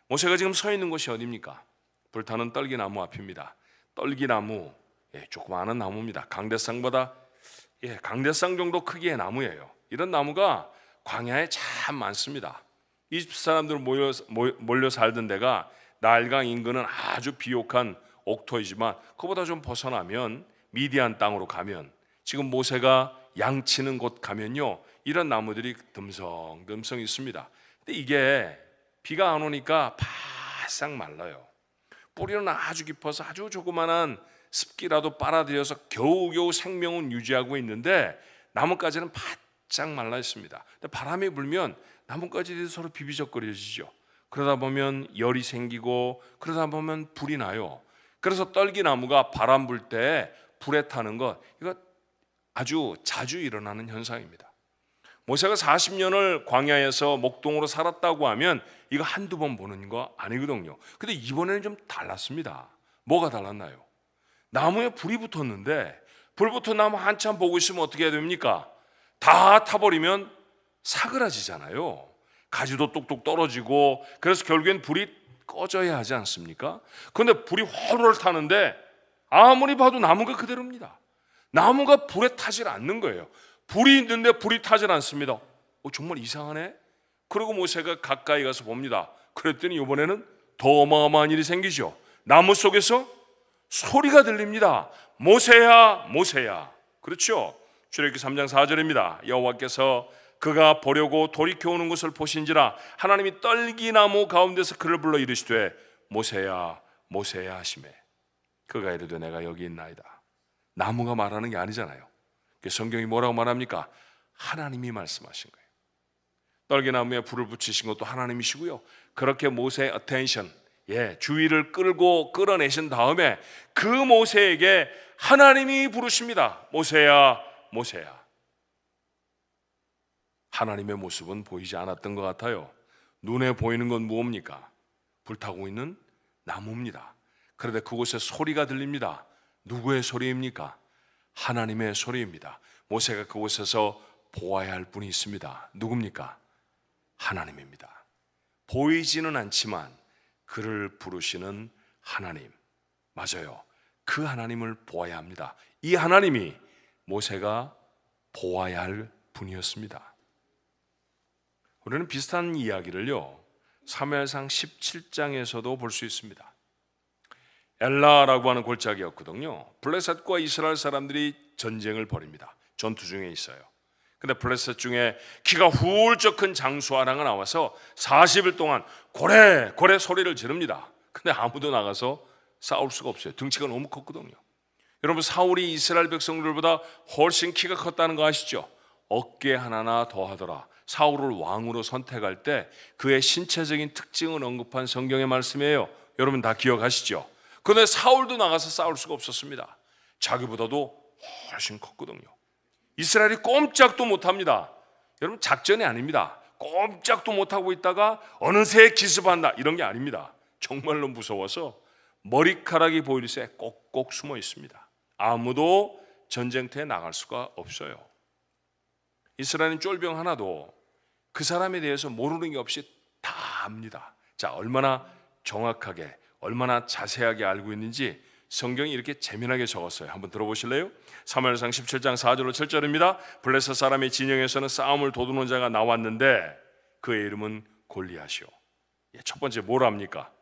모세가 지금 서 있는 곳이 어디입니까? 불타는 떨기나무 앞입니다. 떨기나무, 조그마한 나무입니다. 강대상보다 강대상 정도 크기의 나무예요. 이런 나무가 광야에 참 많습니다. 이집트 사람들 몰려 살던 데가 나일강 인근은 아주 비옥한 옥토이지만 그보다 좀 벗어나면 미디안 땅으로 가면, 지금 모세가 양치는 곳 가면요, 이런 나무들이 듬성듬성 있습니다. 근데 이게 비가 안 오니까 바싹 말라요. 뿌리는 아주 깊어서 아주 조그만한 습기라도 빨아들여서 겨우겨우 생명은 유지하고 있는데 나뭇가지는 바짝 말라 있습니다. 근데 바람이 불면 나뭇가지들이 서로 비비적거려지죠. 그러다 보면 열이 생기고 그러다 보면 불이 나요. 그래서 떨기나무가 바람 불 때 불에 타는 것, 이거 아주 자주 일어나는 현상입니다. 모세가 40년을 광야에서 목동으로 살았다고 하면 이거 한두 번 보는 거 아니거든요. 근데 이번에는 좀 달랐습니다. 뭐가 달랐나요? 나무에 불이 붙었는데, 불 붙은 나무 한참 보고 있으면 어떻게 해야 됩니까? 다 타버리면 사그라지잖아요. 가지도 뚝뚝 떨어지고, 그래서 결국엔 불이 꺼져야 하지 않습니까? 그런데 불이 훨훨 타는데 아무리 봐도 나무가 그대로입니다. 나무가 불에 타질 않는 거예요. 불이 있는데 불이 타질 않습니다. 정말 이상하네. 그리고 모세가 가까이 가서 봅니다. 그랬더니 이번에는 더 어마어마한 일이 생기죠. 나무 속에서 소리가 들립니다. 모세야, 모세야. 그렇죠? 출애굽기 3장 4절입니다. 여호와께서 그가 보려고 돌이켜 오는 것을 보신지라 하나님이 떨기나무 가운데서 그를 불러 이르시되 모세야, 모세야 하시매. 그가 이르되 내가 여기 있나이다. 나무가 말하는 게 아니잖아요. 성경이 뭐라고 말합니까? 하나님이 말씀하신 거예요. 떨기나무에 불을 붙이신 것도 하나님이시고요. 그렇게 모세의 attention, 주의를 끌어내신 다음에 그 모세에게 하나님이 부르십니다. 모세야, 모세야. 하나님의 모습은 보이지 않았던 것 같아요. 눈에 보이는 건 무엇입니까? 불타고 있는 나무입니다. 그런데 그곳에 소리가 들립니다. 누구의 소리입니까? 하나님의 소리입니다. 모세가 그곳에서 보아야 할 분이 있습니다. 누굽니까? 하나님입니다. 보이지는 않지만 그를 부르시는 하나님, 맞아요. 그 하나님을 보아야 합니다. 이 하나님이 모세가 보아야 할 분이었습니다. 우리는 비슷한 이야기를요, 사무엘상 17장에서도 볼 수 있습니다. 엘라라고 하는 골짜기였거든요. 블레셋과 이스라엘 사람들이 전쟁을 벌입니다. 전투 중에 있어요. 근데 블레셋 중에 키가 훌쩍 큰 장수아라가 나와서 40일 동안 고래 소리를 지릅니다. 근데 아무도 나가서 싸울 수가 없어요. 등치가 너무 컸거든요. 여러분, 사울이 이스라엘 백성들보다 훨씬 키가 컸다는 거 아시죠? 어깨 하나나 더 하더라. 사울을 왕으로 선택할 때 그의 신체적인 특징을 언급한 성경의 말씀이에요. 여러분 다 기억하시죠? 그런데 사울도 나가서 싸울 수가 없었습니다. 자기보다도 훨씬 컸거든요. 이스라엘이 꼼짝도 못합니다. 여러분, 작전이 아닙니다. 꼼짝도 못하고 있다가 어느새 기습한다, 이런 게 아닙니다. 정말로 무서워서 머리카락이 보일 새 꼭꼭 숨어 있습니다. 아무도 전쟁터에 나갈 수가 없어요. 이스라엘은 쫄병 하나도 그 사람에 대해서 모르는 게 없이 다 압니다. 자, 얼마나 정확하게, 얼마나 자세하게 알고 있는지 성경이 이렇게 재미나게 적었어요. 한번 들어보실래요? 사무엘상 17장 4절로 7절입니다. 블레셋 사람의 진영에서는 싸움을 도두는 자가 나왔는데 그의 이름은 골리앗이요. 첫 번째 뭘 압니까?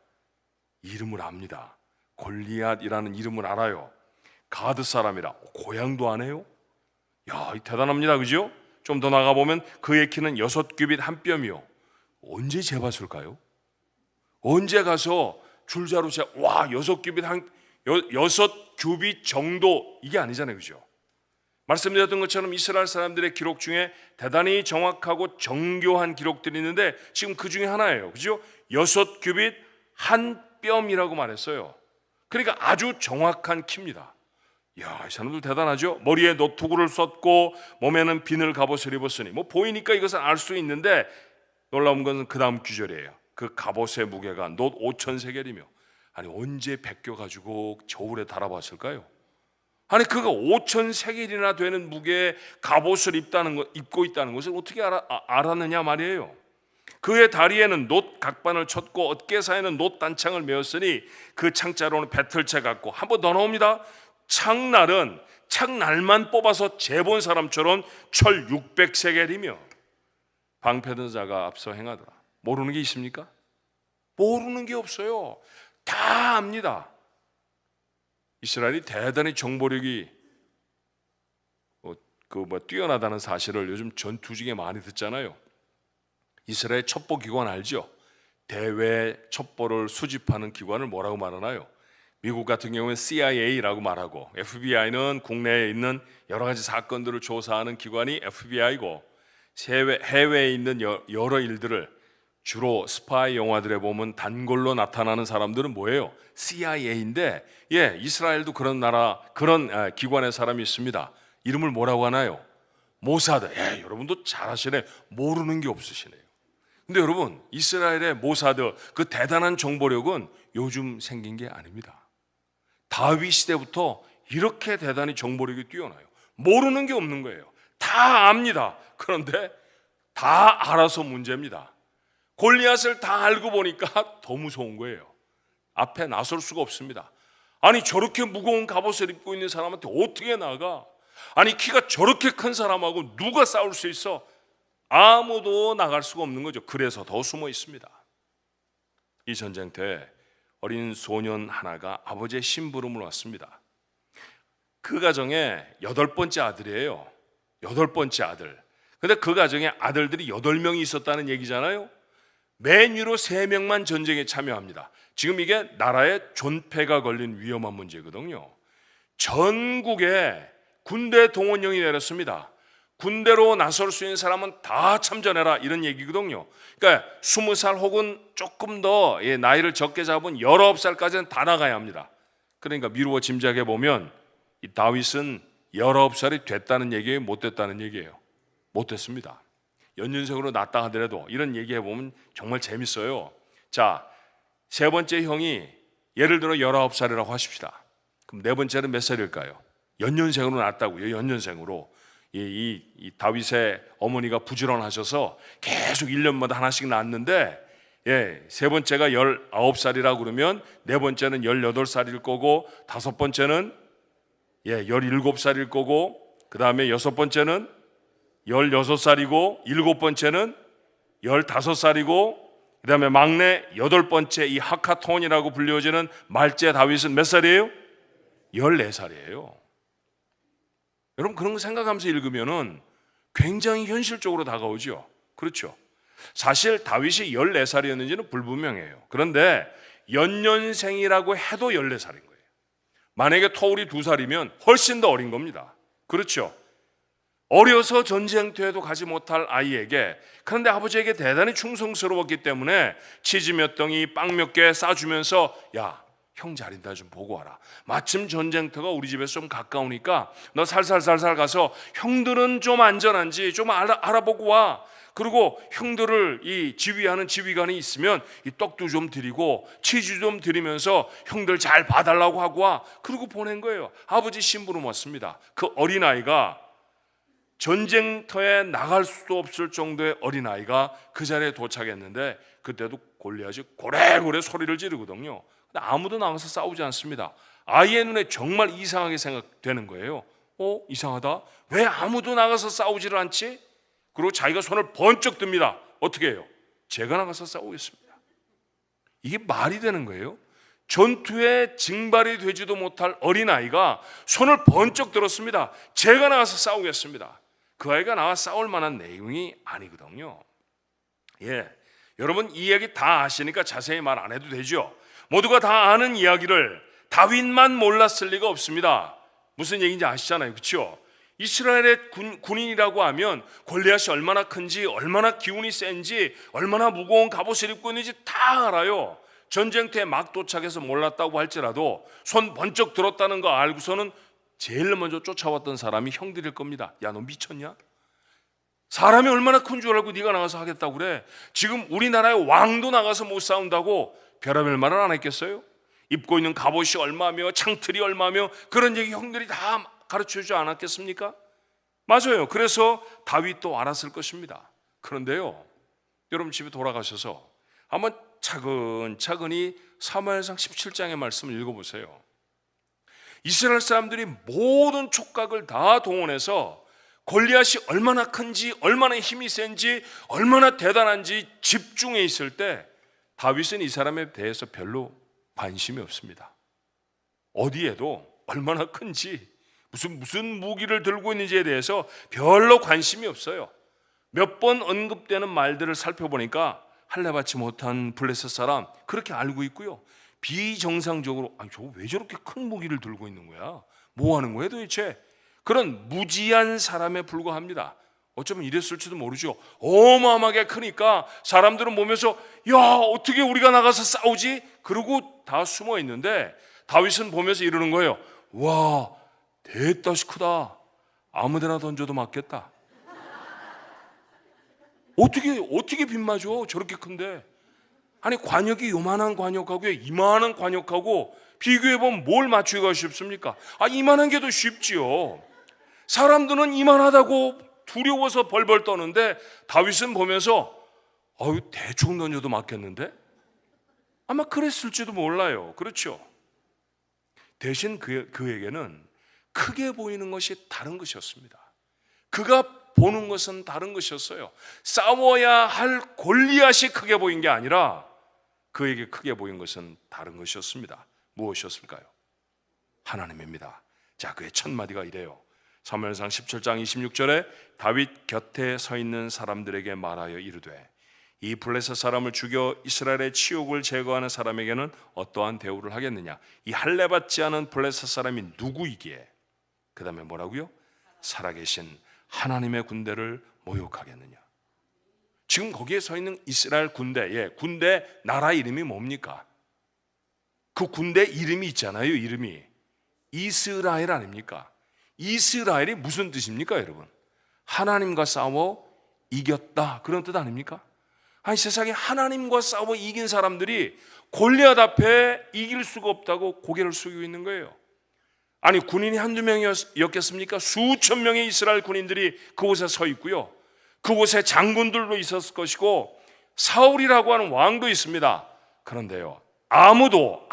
이름을 압니다. 골리앗이라는 이름을 알아요. 가드 사람이라. 고향도 아네요. 야, 대단합니다. 그죠? 좀 더 나가보면 그의 키는 6규빗 한 뼘이요. 언제 재봤을까요? 언제 가서 줄자로 와, 6규빗 정도, 이게 아니잖아요. 그죠? 말씀드렸던 것처럼 이스라엘 사람들의 기록 중에 대단히 정확하고 정교한 기록들이 있는데 지금 그 중에 하나예요. 그죠? 6규빗 한 뼘이라고 말했어요. 그러니까 아주 정확한 키입니다. 이야, 이 사람들 대단하죠? 머리에 노트구를 썼고 몸에는 비늘 갑옷을 입었으니 보이니까 이것은 알 수 있는데 놀라운 것은 그 다음 구절이에요. 그 갑옷의 무게가 놋 5,000세겔이며 아니 언제 베껴가지고 저울에 달아봤을까요? 아니 그가 5,000세겔이나 되는 무게의 갑옷을 입고 있다는 것을 어떻게 알았느냐 말이에요. 그의 다리에는 놋 각반을 쳤고 어깨 사이에는 놋 단창을 메었으니 그 창자로는 배틀채 같고 한 번 더 나옵니다. 창날만 뽑아서 재본 사람처럼 철 600세겔이며 방패든 자가 앞서 행하더라. 모르는 게 있습니까? 모르는 게 없어요. 다 압니다. 이스라엘이 대단히 정보력이 뛰어나다는 사실을 요즘 전투 중에 많이 듣잖아요. 이스라엘 첩보 기관 알죠? 대외 첩보를 수집하는 기관을 뭐라고 말하나요? 미국 같은 경우는 CIA라고 말하고 FBI는 국내에 있는 여러 가지 사건들을 조사하는 기관이 FBI고 해외에 있는 여러 일들을 주로 스파이 영화들에 보면 단골로 나타나는 사람들은 뭐예요? CIA인데 이스라엘도 그런 기관의 사람이 있습니다. 이름을 뭐라고 하나요? 모사드. 여러분도 잘 아시네. 모르는 게 없으시네요. 근데 여러분, 이스라엘의 모사드 그 대단한 정보력은 요즘 생긴 게 아닙니다. 다윗 시대부터 이렇게 대단히 정보력이 뛰어나요. 모르는 게 없는 거예요. 다 압니다. 그런데 다 알아서 문제입니다. 골리앗을 다 알고 보니까 더 무서운 거예요. 앞에 나설 수가 없습니다. 아니 저렇게 무거운 갑옷을 입고 있는 사람한테 어떻게 나가? 아니 키가 저렇게 큰 사람하고 누가 싸울 수 있어? 아무도 나갈 수가 없는 거죠. 그래서 더 숨어 있습니다. 이 전쟁터에 어린 소년 하나가 아버지의 심부름을 왔습니다. 그 가정의 8번째 아들이에요. 8번째 아들. 근데 그 가정에 아들들이 8명이 있었다는 얘기잖아요. 맨 위로 3명만 전쟁에 참여합니다. 지금 이게 나라의 존폐가 걸린 위험한 문제거든요. 전국에 군대 동원령이 내렸습니다. 군대로 나설 수 있는 사람은 다 참전해라, 이런 얘기거든요. 그러니까 20살 혹은 조금 더 나이를 적게 잡은 19살까지는 다 나가야 합니다. 그러니까 미루어 짐작해 보면 이 다윗은 19살이 됐다는 얘기예요, 못 됐다는 얘기예요? 못 됐습니다. 연년생으로 낳았다 하더라도 이런 얘기해 보면 정말 재밌어요. 자, 세 번째 형이 예를 들어 19살이라고 하십시다. 그럼 네 번째는 몇 살일까요? 연년생으로 낳았다고요. 연년생으로. 이 다윗의 어머니가 부지런하셔서 계속 1년마다 하나씩 낳았는데, 세 번째가 19살이라고 그러면 네 번째는 18살일 거고, 다섯 번째는 17살일 거고, 그 다음에 여섯 번째는 16살이고, 일곱 번째는 15살이고, 그 다음에 막내 여덟 번째 이 하카톤이라고 불려지는 말제 다윗은 몇 살이에요? 14살이에요. 여러분, 그런 거 생각하면서 읽으면은 굉장히 현실적으로 다가오죠. 그렇죠? 사실 다윗이 14살이었는지는 불분명해요. 그런데 연년생이라고 해도 14살인 거예요. 만약에 터울이 2살이면 훨씬 더 어린 겁니다. 그렇죠? 어려서 전쟁터에도 가지 못할 아이에게, 그런데 아버지에게 대단히 충성스러웠기 때문에 치즈 몇 덩이, 빵 몇 개 싸주면서, 야, 형 잘 있나 좀 보고 와라. 마침 전쟁터가 우리 집에서 좀 가까우니까 너 살살살살 가서 형들은 좀 안전한지 좀 알아보고 와. 그리고 형들을 이 지휘하는 지휘관이 있으면 이 떡도 좀 드리고 치즈 좀 드리면서 형들 잘 봐달라고 하고 와. 그리고 보낸 거예요. 아버지 심부름 왔습니다. 그 어린아이가, 전쟁터에 나갈 수도 없을 정도의 어린아이가 그 자리에 도착했는데, 그때도 골리앗이 고래고래 소리를 지르거든요. 근데 아무도 나가서 싸우지 않습니다. 아이의 눈에 정말 이상하게 생각되는 거예요. 이상하다. 왜 아무도 나가서 싸우지를 않지? 그리고 자기가 손을 번쩍 듭니다. 어떻게 해요? 제가 나가서 싸우겠습니다. 이게 말이 되는 거예요? 전투에 징발이 되지도 못할 어린아이가 손을 번쩍 들었습니다. 제가 나가서 싸우겠습니다. 그 아이가 나와 싸울 만한 내용이 아니거든요. 여러분, 이 얘기 다 아시니까 자세히 말 안 해도 되죠. 모두가 다 아는 이야기를 다윗만 몰랐을 리가 없습니다. 무슨 얘기인지 아시잖아요. 그렇죠? 이스라엘의 군인이라고 하면 골리앗이 얼마나 큰지, 얼마나 기운이 센지, 얼마나 무거운 갑옷을 입고 있는지 다 알아요. 전쟁터에 막 도착해서 몰랐다고 할지라도 손 번쩍 들었다는 거 알고서는 제일 먼저 쫓아왔던 사람이 형들일 겁니다. 야, 너 미쳤냐? 사람이 얼마나 큰 줄 알고 네가 나가서 하겠다고 그래? 지금 우리나라의 왕도 나가서 못 싸운다고 별의별 말을 안 했겠어요? 입고 있는 갑옷이 얼마며 창틀이 얼마며 그런 얘기 형들이 다 가르쳐주지 않았겠습니까? 맞아요. 그래서 다윗도 알았을 것입니다. 그런데요, 여러분 집에 돌아가셔서 한번 차근차근히 사무엘상 17장의 말씀을 읽어보세요. 이스라엘 사람들이 모든 촉각을 다 동원해서 골리앗이 얼마나 큰지, 얼마나 힘이 센지, 얼마나 대단한지 집중해 있을 때 다윗은 이 사람에 대해서 별로 관심이 없습니다. 어디에도 얼마나 큰지, 무슨 무기를 들고 있는지에 대해서 별로 관심이 없어요. 몇 번 언급되는 말들을 살펴보니까 할례받지 못한 블레셋 사람, 그렇게 알고 있고요. 비정상적으로, 저거 왜 저렇게 큰 무기를 들고 있는 거야? 뭐 하는 거야 도대체? 그런 무지한 사람에 불과합니다. 어쩌면 이랬을지도 모르죠. 어마어마하게 크니까 사람들은 보면서, 야, 어떻게 우리가 나가서 싸우지? 그러고 다 숨어 있는데 다윗은 보면서 이러는 거예요. 와, 대따시 크다. 아무데나 던져도 맞겠다. 어떻게 빗맞어? 저렇게 큰데. 아니, 관역이 요만한 관역하고 이만한 관역하고 비교해보면 뭘 맞추기가 쉽습니까? 이만한 게 더 쉽지요. 사람들은 이만하다고 두려워서 벌벌 떠는데 다윗은 보면서 대충 던져도 맞겠는데? 아마 그랬을지도 몰라요. 그렇죠? 대신 그에게는 크게 보이는 것이 다른 것이었습니다. 그가 보는 것은 다른 것이었어요. 싸워야 할 골리앗이 크게 보인 게 아니라 그에게 크게 보인 것은 다른 것이었습니다. 무엇이었을까요? 하나님입니다. 자, 그의 첫 마디가 이래요. 사무엘상 17장 26절에 다윗 곁에 서 있는 사람들에게 말하여 이르되 이 블레셋 사람을 죽여 이스라엘의 치욕을 제거하는 사람에게는 어떠한 대우를 하겠느냐? 이 할례받지 않은 블레셋 사람이 누구이기에 그 다음에 뭐라고요? 살아계신 하나님의 군대를 모욕하겠느냐? 지금 거기에 서 있는 이스라엘 군대, 군대 나라 이름이 뭡니까? 그 군대 이름이 있잖아요. 이름이 이스라엘 아닙니까? 이스라엘이 무슨 뜻입니까, 여러분? 하나님과 싸워 이겼다, 그런 뜻 아닙니까? 아니, 세상에 하나님과 싸워 이긴 사람들이 골리앗 앞에 이길 수가 없다고 고개를 숙이고 있는 거예요. 아니, 군인이 한두 명이었겠습니까? 수천 명의 이스라엘 군인들이 그곳에 서 있고요, 그곳에 장군들도 있었을 것이고 사울이라고 하는 왕도 있습니다. 그런데요, 아무도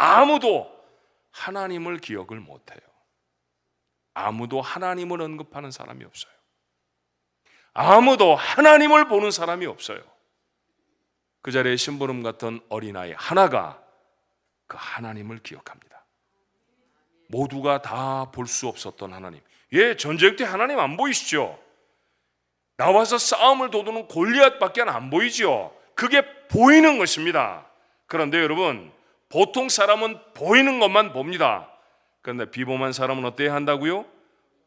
하나님을 기억을 못해요. 아무도 하나님을 언급하는 사람이 없어요. 아무도 하나님을 보는 사람이 없어요. 그 자리에 심부름 같은 어린아이 하나가 그 하나님을 기억합니다. 모두가 다 볼 수 없었던 하나님. 전쟁 때 하나님 안 보이시죠? 나와서 싸움을 도두는 골리앗밖에 안 보이죠. 그게 보이는 것입니다. 그런데 여러분, 보통 사람은 보이는 것만 봅니다. 그런데 비범한 사람은 어때야 한다고요?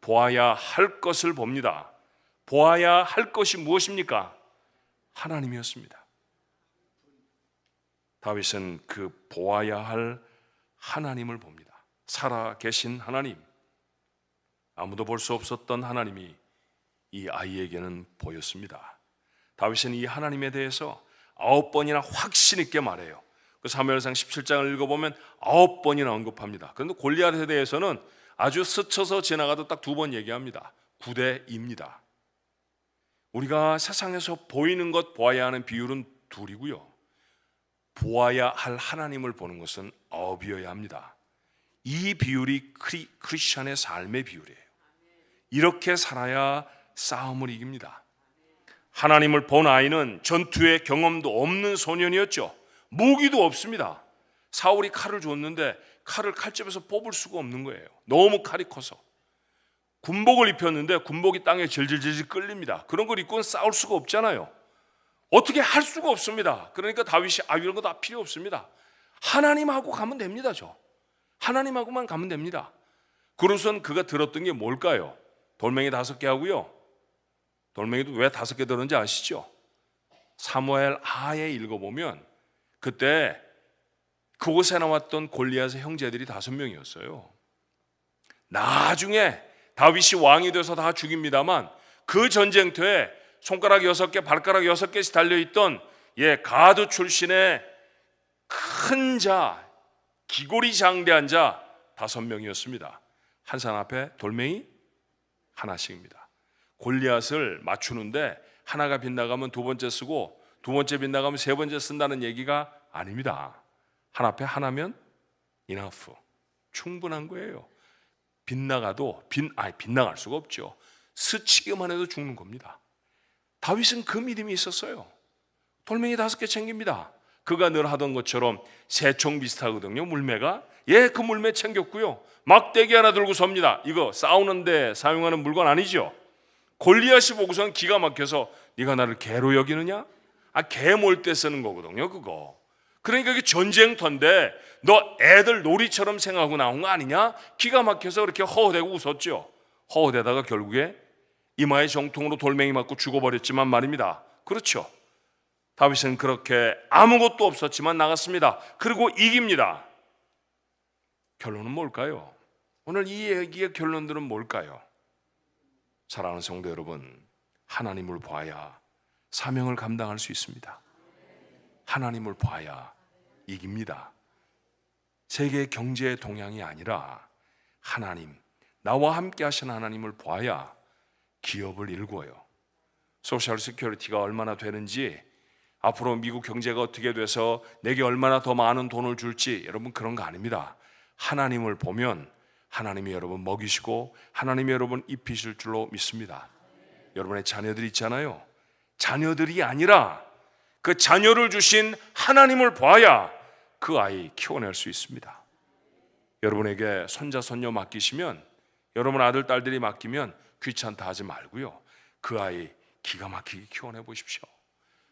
보아야 할 것을 봅니다. 보아야 할 것이 무엇입니까? 하나님이었습니다. 다윗은 그 보아야 할 하나님을 봅니다. 살아계신 하나님, 아무도 볼 수 없었던 하나님이 이 아이에게는 보였습니다. 다윗은 이 하나님에 대해서 9번이나 확신 있게 말해요. 그 사무엘상 17장을 읽어보면 9번이나 언급합니다. 그런데 골리앗에 대해서는 아주 스쳐서 지나가도 딱 2번 얘기합니다. 9대 2입니다. 우리가 세상에서 보이는 것 보아야 하는 비율은 2이고요, 보아야 할 하나님을 보는 것은 9이어야 합니다. 이 비율이 크리스천의 삶의 비율이에요. 이렇게 살아야 싸움을 이깁니다. 하나님을 본 아이는 전투의 경험도 없는 소년이었죠. 무기도 없습니다. 사울이 칼을 줬는데 칼을 칼집에서 뽑을 수가 없는 거예요. 너무 칼이 커서. 군복을 입혔는데 군복이 땅에 질질질 끌립니다. 그런 걸 입고는 싸울 수가 없잖아요. 어떻게 할 수가 없습니다. 그러니까 다윗이 이런 거 다 필요 없습니다. 하나님하고 가면 됩니다. 하나님하고만 가면 됩니다. 그로선 그가 들었던 게 뭘까요? 돌멩이 5개 하고요, 돌멩이도 왜 5개 들었는지 아시죠? 사무엘 하에 읽어보면 그때 그곳에 나왔던 골리앗의 형제들이 5명이었어요. 나중에 다윗이 왕이 돼서 다 죽입니다만 그 전쟁터에 손가락 6개, 발가락 6개씩 달려있던 가드 출신의 큰 자, 기골이 장대한 자 5명이었습니다. 한 사람 앞에 돌멩이 하나씩입니다. 골리앗을 맞추는데 하나가 빗나가면 2번째 쓰고 2번째 빗나가면 3번째 쓴다는 얘기가 아닙니다. 앞에 하나면 enough, 충분한 거예요. 빗나가도 빗나갈 수가 없죠. 스치기만 해도 죽는 겁니다. 다윗은 그 믿음이 있었어요. 돌멩이 5개 챙깁니다. 그가 늘 하던 것처럼 새총 비슷하거든요, 물매가. 그 물매 챙겼고요, 막대기 하나 들고 섭니다. 이거 싸우는데 사용하는 물건 아니죠. 골리앗이 보고선 기가 막혀서 네가 나를 개로 여기느냐? 개 몰 때 쓰는 거거든요, 그거. 그러니까 이게 전쟁터인데 너 애들 놀이처럼 생각하고 나온 거 아니냐? 기가 막혀서 그렇게 허허대고 웃었죠. 허허대다가 결국에 이마에 정통으로 돌멩이 맞고 죽어버렸지만 말입니다. 그렇죠. 다윗은 그렇게 아무것도 없었지만 나갔습니다. 그리고 이깁니다. 결론은 뭘까요? 오늘 이 얘기의 결론들은 뭘까요? 사랑하는 성도 여러분, 하나님을 봐야 사명을 감당할 수 있습니다. 하나님을 봐야 이깁니다. 세계 경제의 동향이 아니라 하나님, 나와 함께 하신 하나님을 봐야 기업을 일구어요. 소셜 시큐리티가 얼마나 되는지, 앞으로 미국 경제가 어떻게 돼서 내게 얼마나 더 많은 돈을 줄지, 여러분 그런 거 아닙니다. 하나님을 보면 하나님이 여러분 먹이시고 하나님이 여러분 입히실 줄로 믿습니다. 여러분의 자녀들이 있잖아요. 자녀들이 아니라 그 자녀를 주신 하나님을 봐야 그 아이 키워낼 수 있습니다. 여러분에게 손자 손녀 맡기시면, 여러분 아들 딸들이 맡기면 귀찮다 하지 말고요, 그 아이 기가 막히게 키워내 보십시오.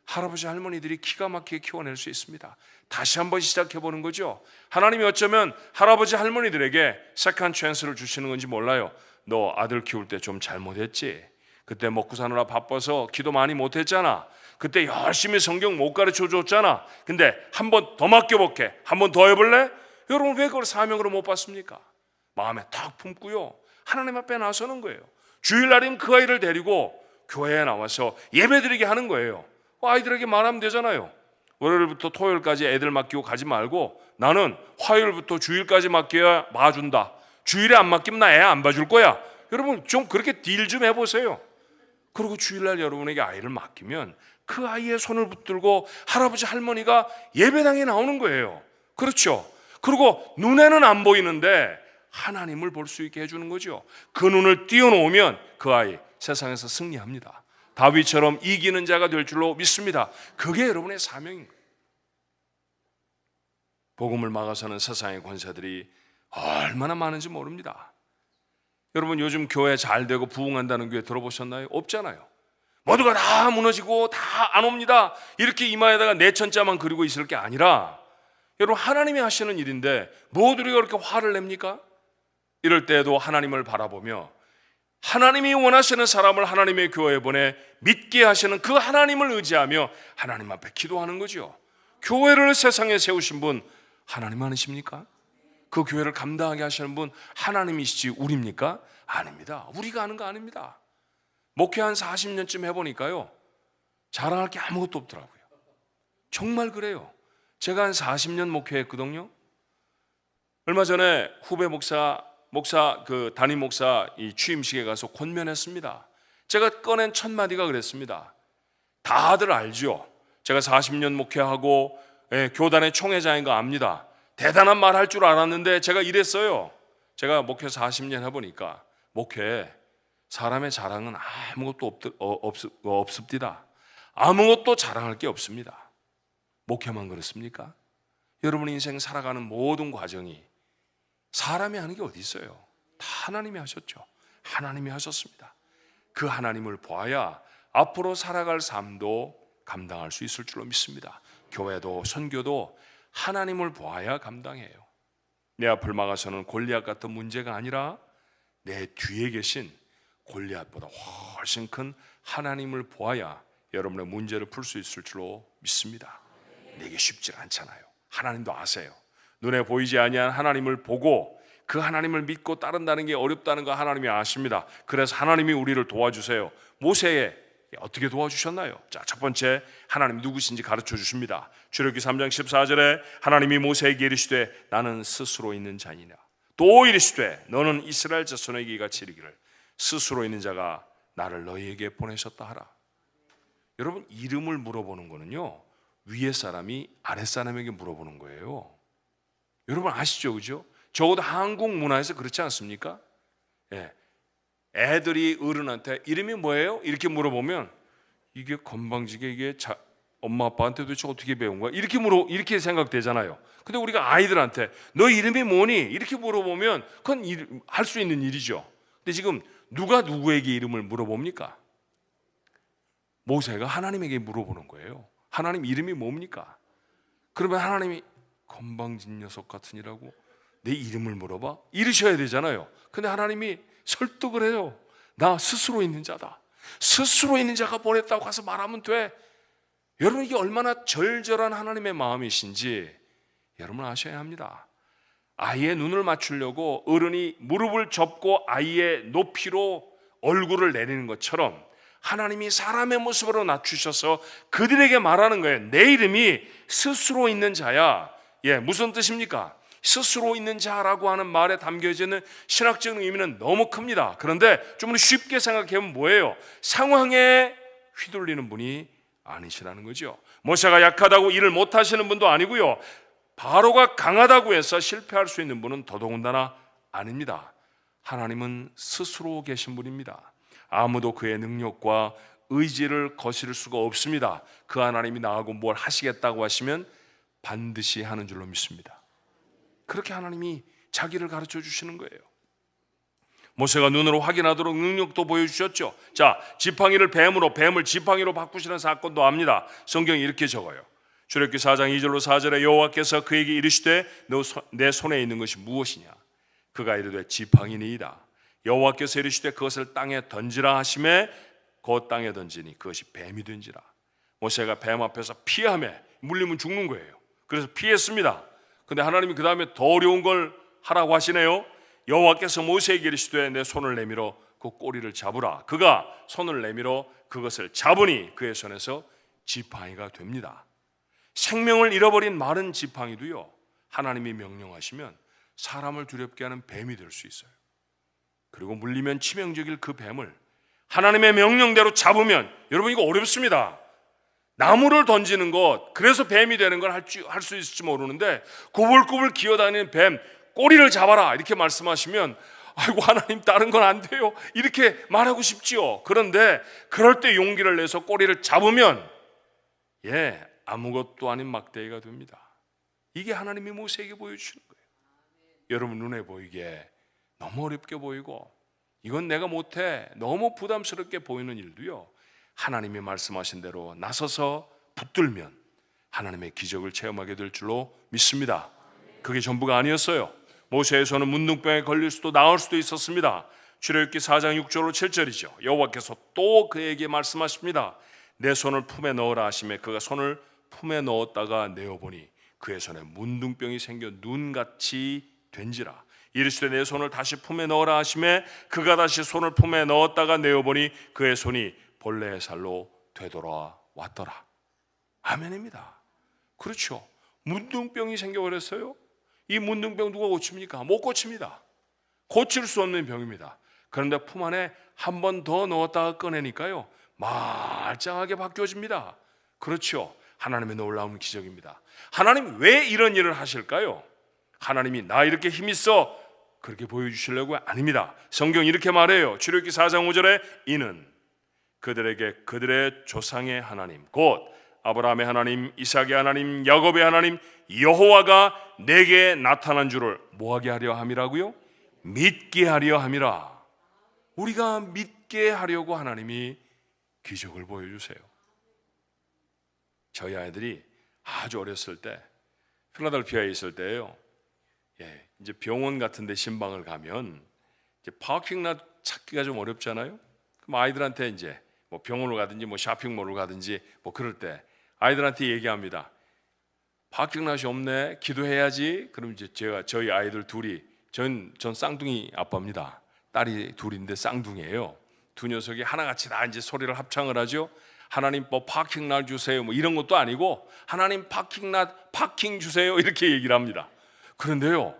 할아버지 할머니들이 기가 막히게 키워낼 수 있습니다. 다시 한번 시작해보는 거죠. 하나님이 어쩌면 할아버지 할머니들에게 세컨드 찬스를 주시는 건지 몰라요. 너 아들 키울 때 좀 잘못했지. 그때 먹고 사느라 바빠서 기도 많이 못했잖아. 그때 열심히 성경 못 가르쳐 줬잖아. 근데 한 번 더 맡겨볼게. 한 번 더 해볼래? 여러분 왜 그걸 사명으로 못 받습니까? 마음에 탁 품고요, 하나님 앞에 나서는 거예요. 주일날이면 그 아이를 데리고 교회에 나와서 예배드리게 하는 거예요. 아이들에게 말하면 되잖아요. 월요일부터 토요일까지 애들 맡기고 가지 말고 나는 화요일부터 주일까지 맡겨야 봐준다. 주일에 안 맡기면 나 애 안 봐줄 거야. 여러분 좀 그렇게 딜 좀 해보세요. 그리고 주일날 여러분에게 아이를 맡기면 그 아이의 손을 붙들고 할아버지 할머니가 예배당에 나오는 거예요. 그렇죠? 그리고 눈에는 안 보이는데 하나님을 볼 수 있게 해주는 거죠. 그 눈을 띄워놓으면 그 아이 세상에서 승리합니다. 다윗처럼 이기는 자가 될 줄로 믿습니다. 그게 여러분의 사명인 거예요. 복음을 막아서는 세상의 권세들이 얼마나 많은지 모릅니다. 여러분 요즘 교회 잘 되고 부흥한다는 교회 들어보셨나요? 없잖아요. 모두가 다 무너지고 다 안 옵니다. 이렇게 이마에다가 내천자만 그리고 있을 게 아니라 여러분 하나님이 하시는 일인데 뭐들이 그렇게 화를 냅니까? 이럴 때에도 하나님을 바라보며 하나님이 원하시는 사람을 하나님의 교회에 보내 믿게 하시는 그 하나님을 의지하며 하나님 앞에 기도하는 거죠. 교회를 세상에 세우신 분 하나님 아니십니까? 그 교회를 감당하게 하시는 분 하나님이시지 우리입니까? 아닙니다. 우리가 아는 거 아닙니다. 목회 한 40년쯤 해보니까요, 자랑할 게 아무것도 없더라고요. 정말 그래요. 제가 한 40년 목회했거든요. 얼마 전에 후배 담임 목사 이 취임식에 가서 권면했습니다. 제가 꺼낸 첫 마디가 그랬습니다. 다들 알죠. 제가 40년 목회하고 교단의 총회장인 거 압니다. 대단한 말 할 줄 알았는데 제가 이랬어요. 제가 목회 40년 해보니까 목회에 사람의 자랑은 아무것도 없습니다. 아무것도 자랑할 게 없습니다. 목회만 그렇습니까? 여러분 인생 살아가는 모든 과정이 사람이 하는 게 어디 있어요? 다 하나님이 하셨죠. 하나님이 하셨습니다. 그 하나님을 보아야 앞으로 살아갈 삶도 감당할 수 있을 줄로 믿습니다. 교회도 선교도 하나님을 보아야 감당해요. 내 앞을 막아서는 골리앗 같은 문제가 아니라 내 뒤에 계신 골리앗보다 훨씬 큰 하나님을 보아야 여러분의 문제를 풀 수 있을 줄로 믿습니다. 내게 쉽지 않잖아요. 하나님도 아세요. 눈에 보이지 아니한 하나님을 보고 그 하나님을 믿고 따른다는 게 어렵다는 거 하나님이 아십니다. 그래서 하나님이 우리를 도와주세요. 모세에 어떻게 도와주셨나요? 자, 첫 번째 하나님 누구신지 가르쳐 주십니다. 출애굽기 3장 14절에 하나님이 모세에게 이르시되 나는 스스로 있는 자니라. 또 이르시되 너는 이스라엘 자손에게 이같이 이르기를 스스로 있는 자가 나를 너희에게 보내셨다 하라. 여러분 이름을 물어보는 거는요, 위에 사람이 아랫 사람에게 물어보는 거예요. 여러분 아시죠? 그죠? 적어도 한국 문화에서 그렇지 않습니까? 예. 애들이 어른한테 이름이 뭐예요? 이렇게 물어보면 이게 건방지게 이게 엄마 아빠한테 도대체 어떻게 배운 거야? 이렇게 생각되잖아요. 근데 우리가 아이들한테 너 이름이 뭐니? 이렇게 물어보면 그건 할 수 있는 일이죠. 근데 지금 누가 누구에게 이름을 물어봅니까? 모세가 하나님에게 물어보는 거예요. 하나님 이름이 뭡니까? 그러면 하나님이 건방진 녀석 같으니라고 내 이름을 물어봐? 이러셔야 되잖아요. 근데 하나님이 설득을 해요. 나 스스로 있는 자다. 스스로 있는 자가 보냈다고 가서 말하면 돼. 여러분 이게 얼마나 절절한 하나님의 마음이신지 여러분 아셔야 합니다. 아이의 눈을 맞추려고 어른이 무릎을 접고 아이의 높이로 얼굴을 내리는 것처럼 하나님이 사람의 모습으로 낮추셔서 그들에게 말하는 거예요. 내 이름이 스스로 있는 자야. 무슨 뜻입니까? 스스로 있는 자라고 하는 말에 담겨져 있는 신학적인 의미는 너무 큽니다. 그런데 좀 쉽게 생각해보면 뭐예요? 상황에 휘둘리는 분이 아니시라는 거죠. 모세가 약하다고 일을 못하시는 분도 아니고요, 바로가 강하다고 해서 실패할 수 있는 분은 더더군다나 아닙니다. 하나님은 스스로 계신 분입니다. 아무도 그의 능력과 의지를 거스릴 수가 없습니다. 그 하나님이 나하고 뭘 하시겠다고 하시면 반드시 하는 줄로 믿습니다. 그렇게 하나님이 자기를 가르쳐 주시는 거예요. 모세가 눈으로 확인하도록 능력도 보여주셨죠. 자, 지팡이를 뱀으로, 뱀을 지팡이로 바꾸시는 사건도 압니다. 성경이 이렇게 적어요. 출애굽기 4장 2절로 4절에 여호와께서 그에게 이르시되 내 손에 있는 것이 무엇이냐? 그가 이르되 지팡이니이다. 여호와께서 이르시되 그것을 땅에 던지라 하심에 그 땅에 던지니 그것이 뱀이 된지라. 모세가 뱀 앞에서 피하며 물리면 죽는 거예요. 그래서 피했습니다. 근데 하나님이 그 다음에 더 어려운 걸 하라고 하시네요. 여호와께서 모세에게 이르시되 내 손을 내밀어 그 꼬리를 잡으라. 그가 손을 내밀어 그것을 잡으니 그의 손에서 지팡이가 됩니다. 생명을 잃어버린 마른 지팡이도요, 하나님이 명령하시면 사람을 두렵게 하는 뱀이 될 수 있어요. 그리고 물리면 치명적일 그 뱀을 하나님의 명령대로 잡으면, 여러분 이거 어렵습니다. 나무를 던지는 것, 그래서 뱀이 되는 걸 할 수 있을지 모르는데 꾸불꾸불 기어다니는 뱀 꼬리를 잡아라 이렇게 말씀하시면 아이고 하나님 다른 건 안 돼요 이렇게 말하고 싶지요. 그런데 그럴 때 용기를 내서 꼬리를 잡으면 아무것도 아닌 막대기가 됩니다. 이게 하나님이 모세에게 보여주시는 거예요. 여러분 눈에 보이게 너무 어렵게 보이고 이건 내가 못해 너무 부담스럽게 보이는 일도요, 하나님이 말씀하신 대로 나서서 붙들면 하나님의 기적을 체험하게 될 줄로 믿습니다. 그게 전부가 아니었어요. 모세의 손은 문둥병에 걸릴 수도 나을 수도 있었습니다. 출애굽기 4장 6절로 7절이죠. 여호와께서 또 그에게 말씀하십니다. 내 손을 품에 넣으라 하시매 그가 손을 품에 넣었다가 내어보니 그의 손에 문둥병이 생겨 눈같이 된지라. 이르시되 내 손을 다시 품에 넣으라 하시매 그가 다시 손을 품에 넣었다가 내어보니 그의 손이 본래의 살로 되돌아왔더라. 아멘입니다. 그렇죠. 문둥병이 생겨버렸어요. 이 문둥병 누가 고칩니까? 못 고칩니다. 고칠 수 없는 병입니다. 그런데 품 안에 한 번 더 넣었다가 꺼내니까요, 말짱하게 바뀌어집니다. 그렇죠. 하나님의 놀라운 기적입니다. 하나님 왜 이런 일을 하실까요? 하나님이 나 이렇게 힘 있어 그렇게 보여주시려고 아닙니다. 성경 이렇게 말해요. 출애굽기 4장 5절에 이는 그들에게 그들의 조상의 하나님 곧 아브라함의 하나님, 이삭의 하나님, 야곱의 하나님 여호와가 내게 나타난 줄을 뭐하게 하려 함이라고요? 믿게 하려 함이라. 우리가 믿게 하려고 하나님이 기적을 보여주세요. 저희 아이들이 아주 어렸을 때 필라델피아에 있을 때예요. 이제 병원 같은 데 신방을 가면 이제 파킹랏 찾기가 좀 어렵잖아요. 그럼 아이들한테 이제 뭐 병원을 가든지 뭐 쇼핑몰을 가든지 뭐 그럴 때 아이들한테 얘기합니다. 파킹랏이 없네. 기도해야지. 그럼 이제 저희 아이들 둘이 전 쌍둥이 아빠입니다. 딸이 둘인데 쌍둥이에요. 두 녀석이 하나같이 다 이제 소리를 합창을 하죠. 하나님 뭐 파킹랏 주세요. 뭐 이런 것도 아니고 하나님 파킹랏 파킹 주세요. 이렇게 얘기를 합니다. 그런데요,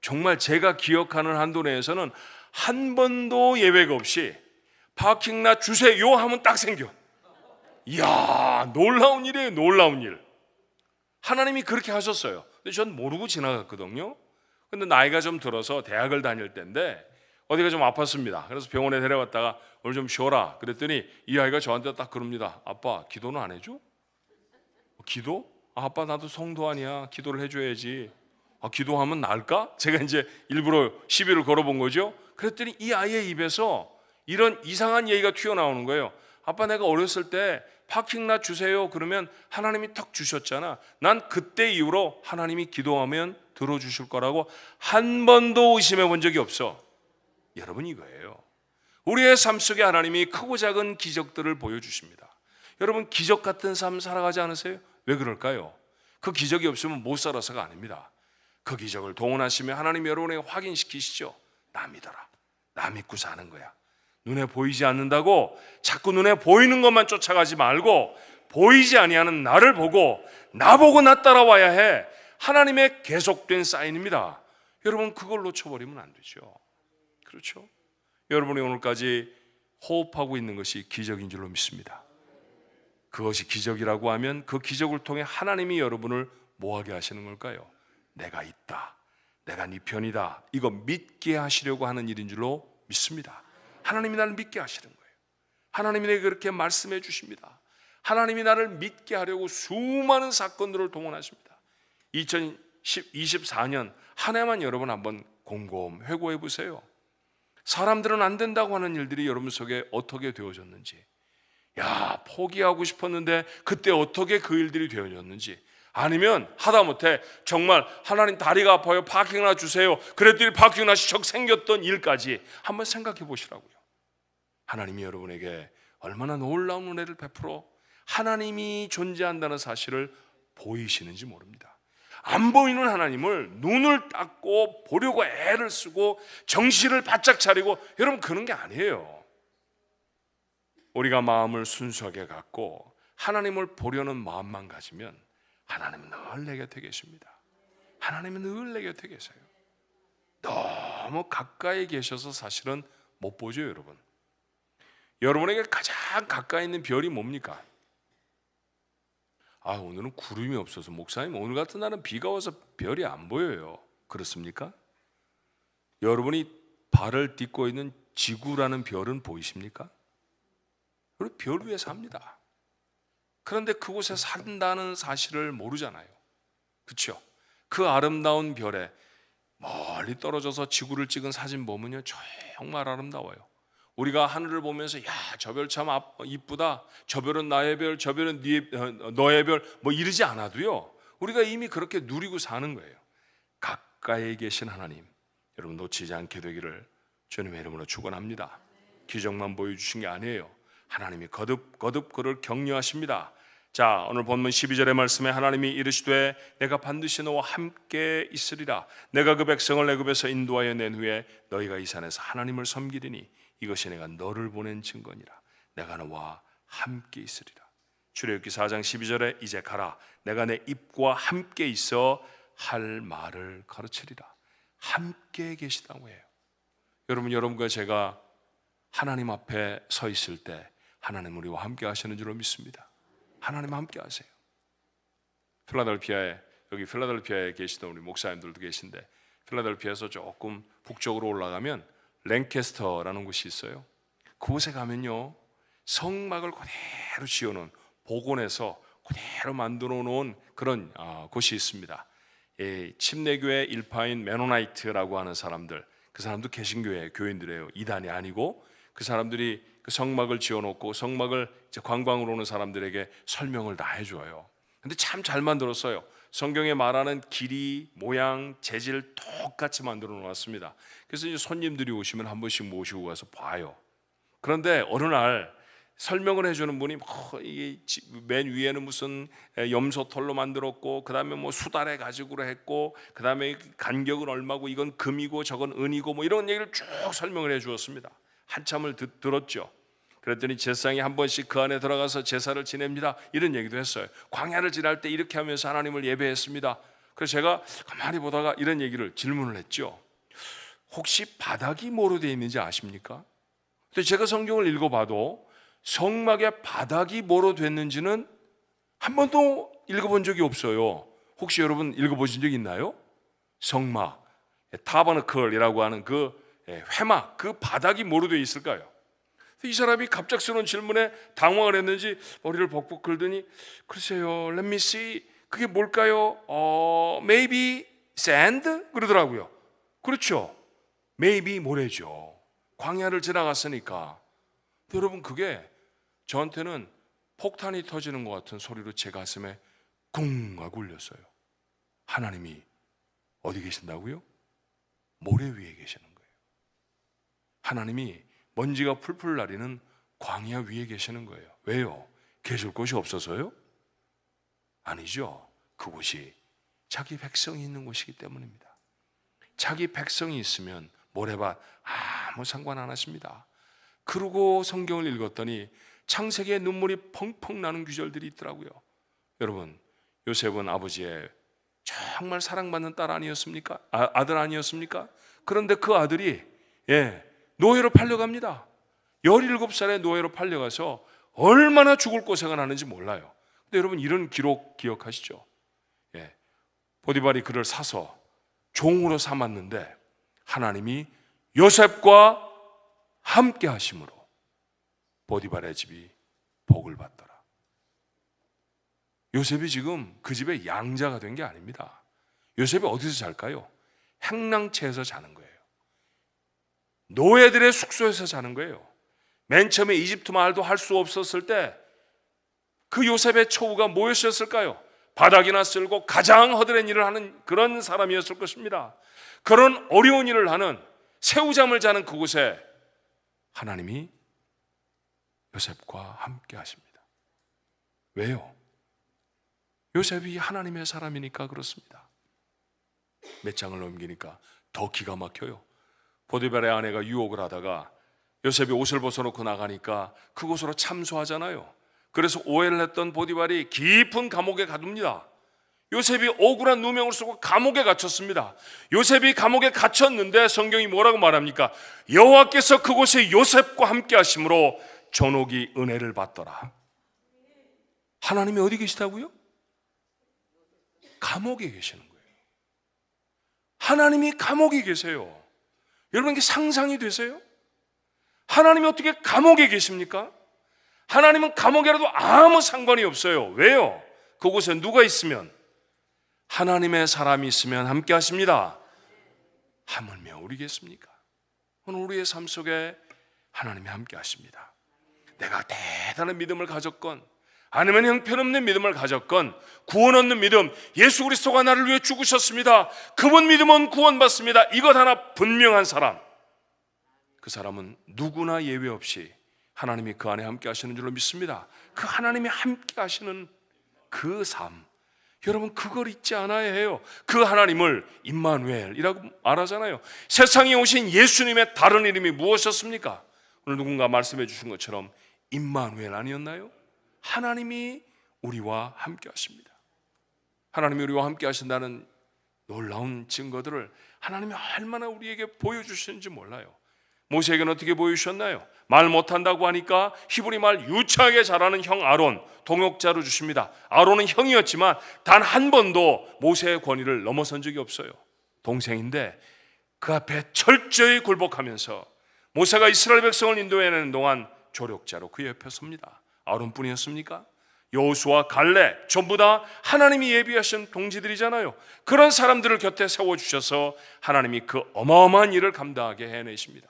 정말 제가 기억하는 한도 내에서는 한 번도 예외가 없이 파킹랏 주세요 하면 딱 생겨. 이야, 놀라운 일이에요. 놀라운 일. 하나님이 그렇게 하셨어요. 근데 전 모르고 지나갔거든요. 근데 나이가 좀 들어서 대학을 다닐 때인데 어디가 좀 아팠습니다. 그래서 병원에 데려갔다가 오늘 좀 쉬어라 그랬더니 이 아이가 저한테 딱 그럽니다. 아빠 기도는 안 해줘? 기도? 아빠 나도 성도 아니야. 기도를 해줘야지. 기도하면 나을까? 제가 이제 일부러 시비를 걸어본 거죠. 그랬더니 이 아이의 입에서 이런 이상한 얘기가 튀어나오는 거예요. 아빠 내가 어렸을 때 파킹랏 주세요 그러면 하나님이 턱 주셨잖아. 난 그때 이후로 하나님이 기도하면 들어주실 거라고 한 번도 의심해 본 적이 없어. 여러분 이거예요. 우리의 삶 속에 하나님이 크고 작은 기적들을 보여주십니다. 여러분 기적 같은 삶 살아가지 않으세요? 왜 그럴까요? 그 기적이 없으면 못 살아서가 아닙니다. 그 기적을 동원하시며 하나님이 여러분에게 확인시키시죠. 나 믿어라. 나 믿고 사는 거야. 눈에 보이지 않는다고 자꾸 눈에 보이는 것만 쫓아가지 말고 보이지 아니하는 나를 보고 나보고 나 따라와야 해. 하나님의 계속된 사인입니다. 여러분 그걸 놓쳐버리면 안 되죠. 그렇죠? 여러분이 오늘까지 호흡하고 있는 것이 기적인 줄로 믿습니다. 그것이 기적이라고 하면 그 기적을 통해 하나님이 여러분을 뭐하게 하시는 걸까요? 내가 있다. 내가 네 편이다. 이거 믿게 하시려고 하는 일인 줄로 믿습니다. 하나님이 나를 믿게 하시는 거예요. 하나님이 내게 그렇게 말씀해 주십니다. 하나님이 나를 믿게 하려고 수많은 사건들을 동원하십니다. 2024년 한 해만 여러분 한번 곰곰 회고해 보세요. 사람들은 안 된다고 하는 일들이 여러분 속에 어떻게 되어졌는지, 야, 포기하고 싶었는데 그때 어떻게 그 일들이 되어졌는지, 아니면 하다못해 정말 하나님 다리가 아파요, 파킹 하나 주세요, 그랬더니 파킹 하나 적 생겼던 일까지 한번 생각해 보시라고요. 하나님이 여러분에게 얼마나 놀라운 은혜를 베풀어 하나님이 존재한다는 사실을 보이시는지 모릅니다. 안 보이는 하나님을 눈을 닦고 보려고 애를 쓰고 정신을 바짝 차리고, 여러분 그런 게 아니에요. 우리가 마음을 순수하게 갖고 하나님을 보려는 마음만 가지면 하나님은 늘 내 곁에 계십니다. 하나님은 늘 내 곁에 계세요. 너무 가까이 계셔서 사실은 못 보죠. 여러분, 여러분에게 가장 가까이 있는 별이 뭡니까? 오늘은 구름이 없어서 목사님 오늘 같은 날은 비가 와서 별이 안 보여요. 그렇습니까? 여러분이 발을 딛고 있는 지구라는 별은 보이십니까? 우리 별 위에 삽니다. 그런데 그곳에 산다는 사실을 모르잖아요. 그렇죠? 그 아름다운 별에 멀리 떨어져서 지구를 찍은 사진 보면요, 정말 아름다워요. 우리가 하늘을 보면서 야, 저 별 참 이쁘다, 저 별은 나의 별, 저 별은 너의 별, 뭐 이러지 않아도요, 우리가 이미 그렇게 누리고 사는 거예요. 가까이 계신 하나님, 여러분 놓치지 않게 되기를 주님의 이름으로 축원합니다. 기적만 보여주신 게 아니에요. 하나님이 거듭 그를 격려하십니다. 자, 오늘 본문 12절의 말씀에 하나님이 이르시되 내가 반드시 너와 함께 있으리라. 내가 그 백성을 애굽에서 인도하여 낸 후에 너희가 이 산에서 하나님을 섬기리니 이것이 내가 너를 보낸 증거니라. 내가 너와 함께 있으리라. 출애굽기 4장 12절에 이제 가라. 내가 내 입과 함께 있어 할 말을 가르치리라. 함께 계시다고 해요. 여러분과 제가 하나님 앞에 서 있을 때 하나님 우리와 함께 하시는 줄로 믿습니다. 하나님 함께 하세요. 필라델피아에 계시던 우리 목사님들도 계신데, 필라델피아에서 조금 북쪽으로 올라가면 랭캐스터라는 곳이 있어요. 그곳에 가면요, 성막을 그대로 지어놓은, 복원해서 그대로 만들어 놓은 그런 곳이 있습니다. 침례교회 일파인 메노나이트라고 하는 사람들, 그 사람도 개신교회 교인들이에요. 이단이 아니고 그 사람들이 그 성막을 지어놓고 성막을 이제 관광으로 오는 사람들에게 설명을 다 해줘요. 근데 참 잘 만들었어요. 성경에 말하는 길이, 모양, 재질 똑같이 만들어 놓았습니다. 그래서 이제 손님들이 오시면 한 번씩 모시고 가서 봐요. 그런데 어느 날 설명을 해주는 분이 이게 맨 위에는 무슨 염소털로 만들었고, 그 다음에 뭐 수달에 가지고 했고, 그 다음에 간격은 얼마고, 이건 금이고 저건 은이고, 뭐 이런 얘기를 쭉 설명을 해주었습니다. 한참을 들었죠. 그랬더니 제사장이 한 번씩 그 안에 들어가서 제사를 지냅니다. 이런 얘기도 했어요. 광야를 지날 때 이렇게 하면서 하나님을 예배했습니다. 그래서 제가 가만히 보다가 이런 얘기를 질문을 했죠. 혹시 바닥이 뭐로 되어 있는지 아십니까? 근데 제가 성경을 읽어봐도 성막의 바닥이 뭐로 됐는지는 한 번도 읽어본 적이 없어요. 혹시 여러분 읽어보신 적 있나요? 성막, 타버너클이라고 하는 그 회막, 그 바닥이 뭐로 되어 있을까요? 이 사람이 갑작스러운 질문에 당황을 했는지 머리를 벅벅 긁더니 글쎄요, let me see, 그게 뭘까요? maybe sand? 그러더라고요. 그렇죠, maybe 모래죠. 광야를 지나갔으니까. 여러분, 그게 저한테는 폭탄이 터지는 것 같은 소리로 제 가슴에 쿵 하고 울렸어요. 하나님이 어디 계신다고요? 모래 위에 계시는 거예요. 하나님이 먼지가 풀풀 나리는 광야 위에 계시는 거예요. 왜요? 계실 곳이 없어서요? 아니죠. 그곳이 자기 백성이 있는 곳이기 때문입니다. 자기 백성이 있으면 모래밭 아무 상관 안 하십니다. 그러고 성경을 읽었더니 창세기에 눈물이 펑펑 나는 구절들이 있더라고요. 여러분, 요셉은 아버지의 정말 사랑받는 딸 아니었습니까? 아들 아니었습니까? 그런데 그 아들이 노예로 팔려갑니다. 17살에 노예로 팔려가서 얼마나 죽을 고생을 하는지 몰라요. 근데 여러분, 이런 기록 기억하시죠? 보디발이 그를 사서 종으로 삼았는데 하나님이 요셉과 함께 하심으로 보디발의 집이 복을 받더라. 요셉이 지금 그 집의 양자가 된 게 아닙니다. 요셉이 어디서 잘까요? 행랑채에서 자는 거예요. 노예들의 숙소에서 자는 거예요. 맨 처음에 이집트 말도 할 수 없었을 때 그 요셉의 처우가 무엇이었을까요? 바닥이나 쓸고 가장 허드렛 일을 하는 그런 사람이었을 것입니다. 그런 어려운 일을 하는, 새우잠을 자는 그곳에 하나님이 요셉과 함께 하십니다. 왜요? 요셉이 하나님의 사람이니까 그렇습니다. 몇 장을 넘기니까 더 기가 막혀요. 보디발의 아내가 유혹을 하다가 요셉이 옷을 벗어놓고 나가니까 그곳으로 참소하잖아요. 그래서 오해를 했던 보디발이 깊은 감옥에 가둡니다. 요셉이 억울한 누명을 쓰고 감옥에 갇혔습니다. 요셉이 감옥에 갇혔는데 성경이 뭐라고 말합니까? 여호와께서 그곳에 요셉과 함께 하심으로 전옥이 은혜를 받더라. 하나님이 어디 계시다고요? 감옥에 계시는 거예요. 하나님이 감옥에 계세요. 여러분, 이게 상상이 되세요? 하나님이 어떻게 감옥에 계십니까? 하나님은 감옥이라도 아무 상관이 없어요. 왜요? 그곳에 누가 있으면, 하나님의 사람이 있으면 함께 하십니다. 하물며 우리겠습니까? 오늘 우리의 삶 속에 하나님이 함께 하십니다. 내가 대단한 믿음을 가졌건 아니면 형편없는 믿음을 가졌건 구원 얻는 믿음, 예수 그리스도가 나를 위해 죽으셨습니다, 그분 믿으면 구원받습니다, 이것 하나 분명한 사람, 그 사람은 누구나 예외 없이 하나님이 그 안에 함께 하시는 줄로 믿습니다. 그 하나님이 함께 하시는 그 삶, 여러분 그걸 잊지 않아야 해요. 그 하나님을 임마누엘이라고 말하잖아요. 세상에 오신 예수님의 다른 이름이 무엇이었습니까? 오늘 누군가 말씀해 주신 것처럼 임마누엘 아니었나요? 하나님이 우리와 함께 하십니다. 하나님이 우리와 함께 하신다는 놀라운 증거들을 하나님이 얼마나 우리에게 보여주시는지 몰라요. 모세에게는 어떻게 보여주셨나요? 말 못한다고 하니까 히브리 말 유창하게 잘하는 형 아론, 동역자로 주십니다. 아론은 형이었지만 단 한 번도 모세의 권위를 넘어선 적이 없어요. 동생인데 그 앞에 철저히 굴복하면서 모세가 이스라엘 백성을 인도해내는 동안 조력자로 그 옆에 섭니다. 아론뿐이었습니까? 여호수아, 갈렙 전부 다 하나님이 예비하신 동지들이잖아요. 그런 사람들을 곁에 세워주셔서 하나님이 그 어마어마한 일을 감당하게 해내십니다.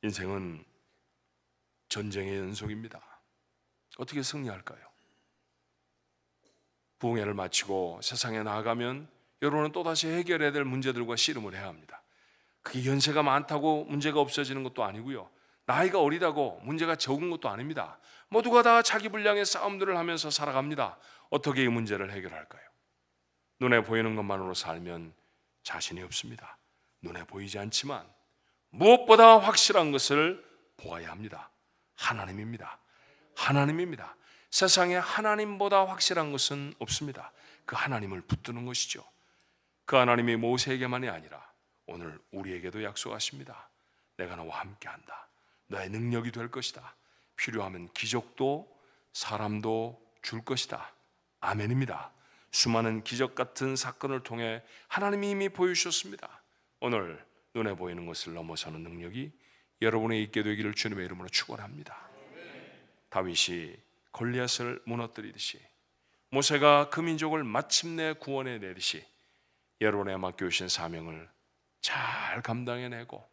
인생은 전쟁의 연속입니다. 어떻게 승리할까요? 부흥회를 마치고 세상에 나아가면 여러분은 또다시 해결해야 될 문제들과 씨름을 해야 합니다. 그게 연세가 많다고 문제가 없어지는 것도 아니고요, 나이가 어리다고 문제가 적은 것도 아닙니다. 모두가 다 자기 분량의 싸움들을 하면서 살아갑니다. 어떻게 이 문제를 해결할까요? 눈에 보이는 것만으로 살면 자신이 없습니다. 눈에 보이지 않지만 무엇보다 확실한 것을 보아야 합니다. 하나님입니다. 하나님입니다. 세상에 하나님보다 확실한 것은 없습니다. 그 하나님을 붙드는 것이죠. 그 하나님이 모세에게만이 아니라 오늘 우리에게도 약속하십니다. 내가 너와 함께한다. 너의 능력이 될 것이다. 필요하면 기적도 사람도 줄 것이다. 아멘입니다. 수많은 기적 같은 사건을 통해 하나님이 이미 보여주셨습니다. 오늘 눈에 보이는 것을 넘어서는 능력이 여러분에 있게 되기를 주님의 이름으로 축원합니다. 다윗이 골리앗을 무너뜨리듯이, 모세가 그 민족을 마침내 구원해 내듯이 여러분의 맡겨주신 사명을 잘 감당해내고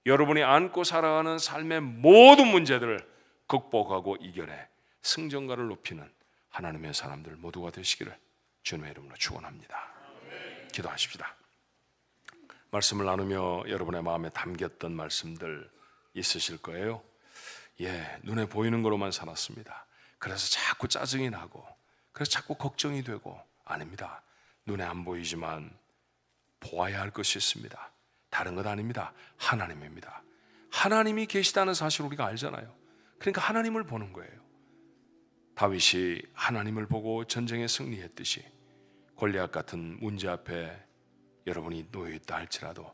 여러분이 안고 살아가는 삶의 모든 문제들을 극복하고 이겨내 승전가를 높이는 하나님의 사람들 모두가 되시기를 주님의 이름으로 축원합니다. 기도하십시다. 말씀을 나누며 여러분의 마음에 담겼던 말씀들 있으실 거예요. 눈에 보이는 거로만 살았습니다. 그래서 자꾸 짜증이 나고, 그래서 자꾸 걱정이 되고. 아닙니다. 눈에 안 보이지만 보아야 할 것이 있습니다. 다른 것 아닙니다. 하나님입니다. 하나님이 계시다는 사실을 우리가 알잖아요. 그러니까 하나님을 보는 거예요. 다윗이 하나님을 보고 전쟁에 승리했듯이 골리앗 같은 문제 앞에 여러분이 놓여있다 할지라도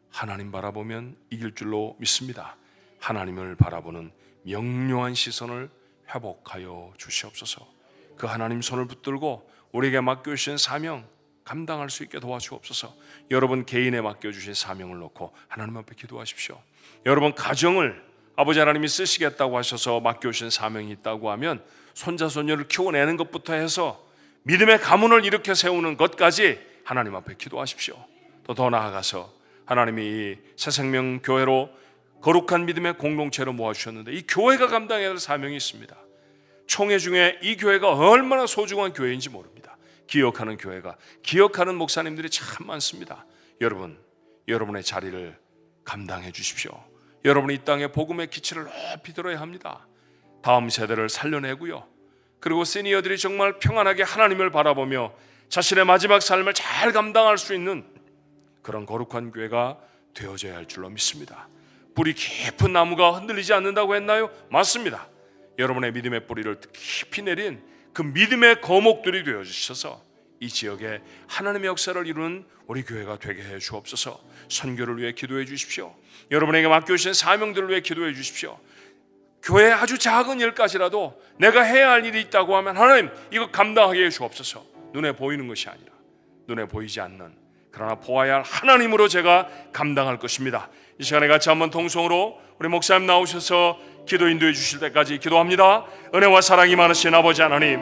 하나님 바라보면 이길 줄로 믿습니다. 하나님을 바라보는 명료한 시선을 회복하여 주시옵소서. 그 하나님 손을 붙들고 우리에게 맡겨주신 사명 감당할 수 있게 도와주옵소서. 여러분 개인에 맡겨주신 사명을 놓고 하나님 앞에 기도하십시오. 여러분 가정을 아버지 하나님이 쓰시겠다고 하셔서 맡겨주신 사명이 있다고 하면 손자 손녀를 키워내는 것부터 해서 믿음의 가문을 일으켜 세우는 것까지 하나님 앞에 기도하십시오. 또 더 나아가서 하나님이 이 새생명교회로 거룩한 믿음의 공동체로 모아주셨는데 이 교회가 감당해야 할 사명이 있습니다. 총회 중에 이 교회가 얼마나 소중한 교회인지 모릅니다. 기억하는 교회가, 기억하는 목사님들이 참 많습니다. 여러분, 여러분의 자리를 감당해 주십시오. 여러분이 이 땅에 복음의 기치를 높이 들어야 합니다. 다음 세대를 살려내고요, 그리고 시니어들이 정말 평안하게 하나님을 바라보며 자신의 마지막 삶을 잘 감당할 수 있는 그런 거룩한 교회가 되어져야 할 줄로 믿습니다. 뿌리 깊은 나무가 흔들리지 않는다고 했나요? 맞습니다. 여러분의 믿음의 뿌리를 깊이 내린 그 믿음의 거목들이 되어주셔서 이 지역에 하나님의 역사를 이루는 우리 교회가 되게 해 주옵소서. 선교를 위해 기도해 주십시오. 여러분에게 맡겨주신 사명들을 위해 기도해 주십시오. 교회의 아주 작은 일까지라도 내가 해야 할 일이 있다고 하면 하나님 이거 감당하게 해 주옵소서. 눈에 보이는 것이 아니라 눈에 보이지 않는, 그러나 보아야 할 하나님으로 제가 감당할 것입니다. 이 시간에 같이 한번 통성으로 우리 목사님 나오셔서 기도 인도해 주실 때까지 기도합니다. 은혜와 사랑이 많으신 아버지 하나님,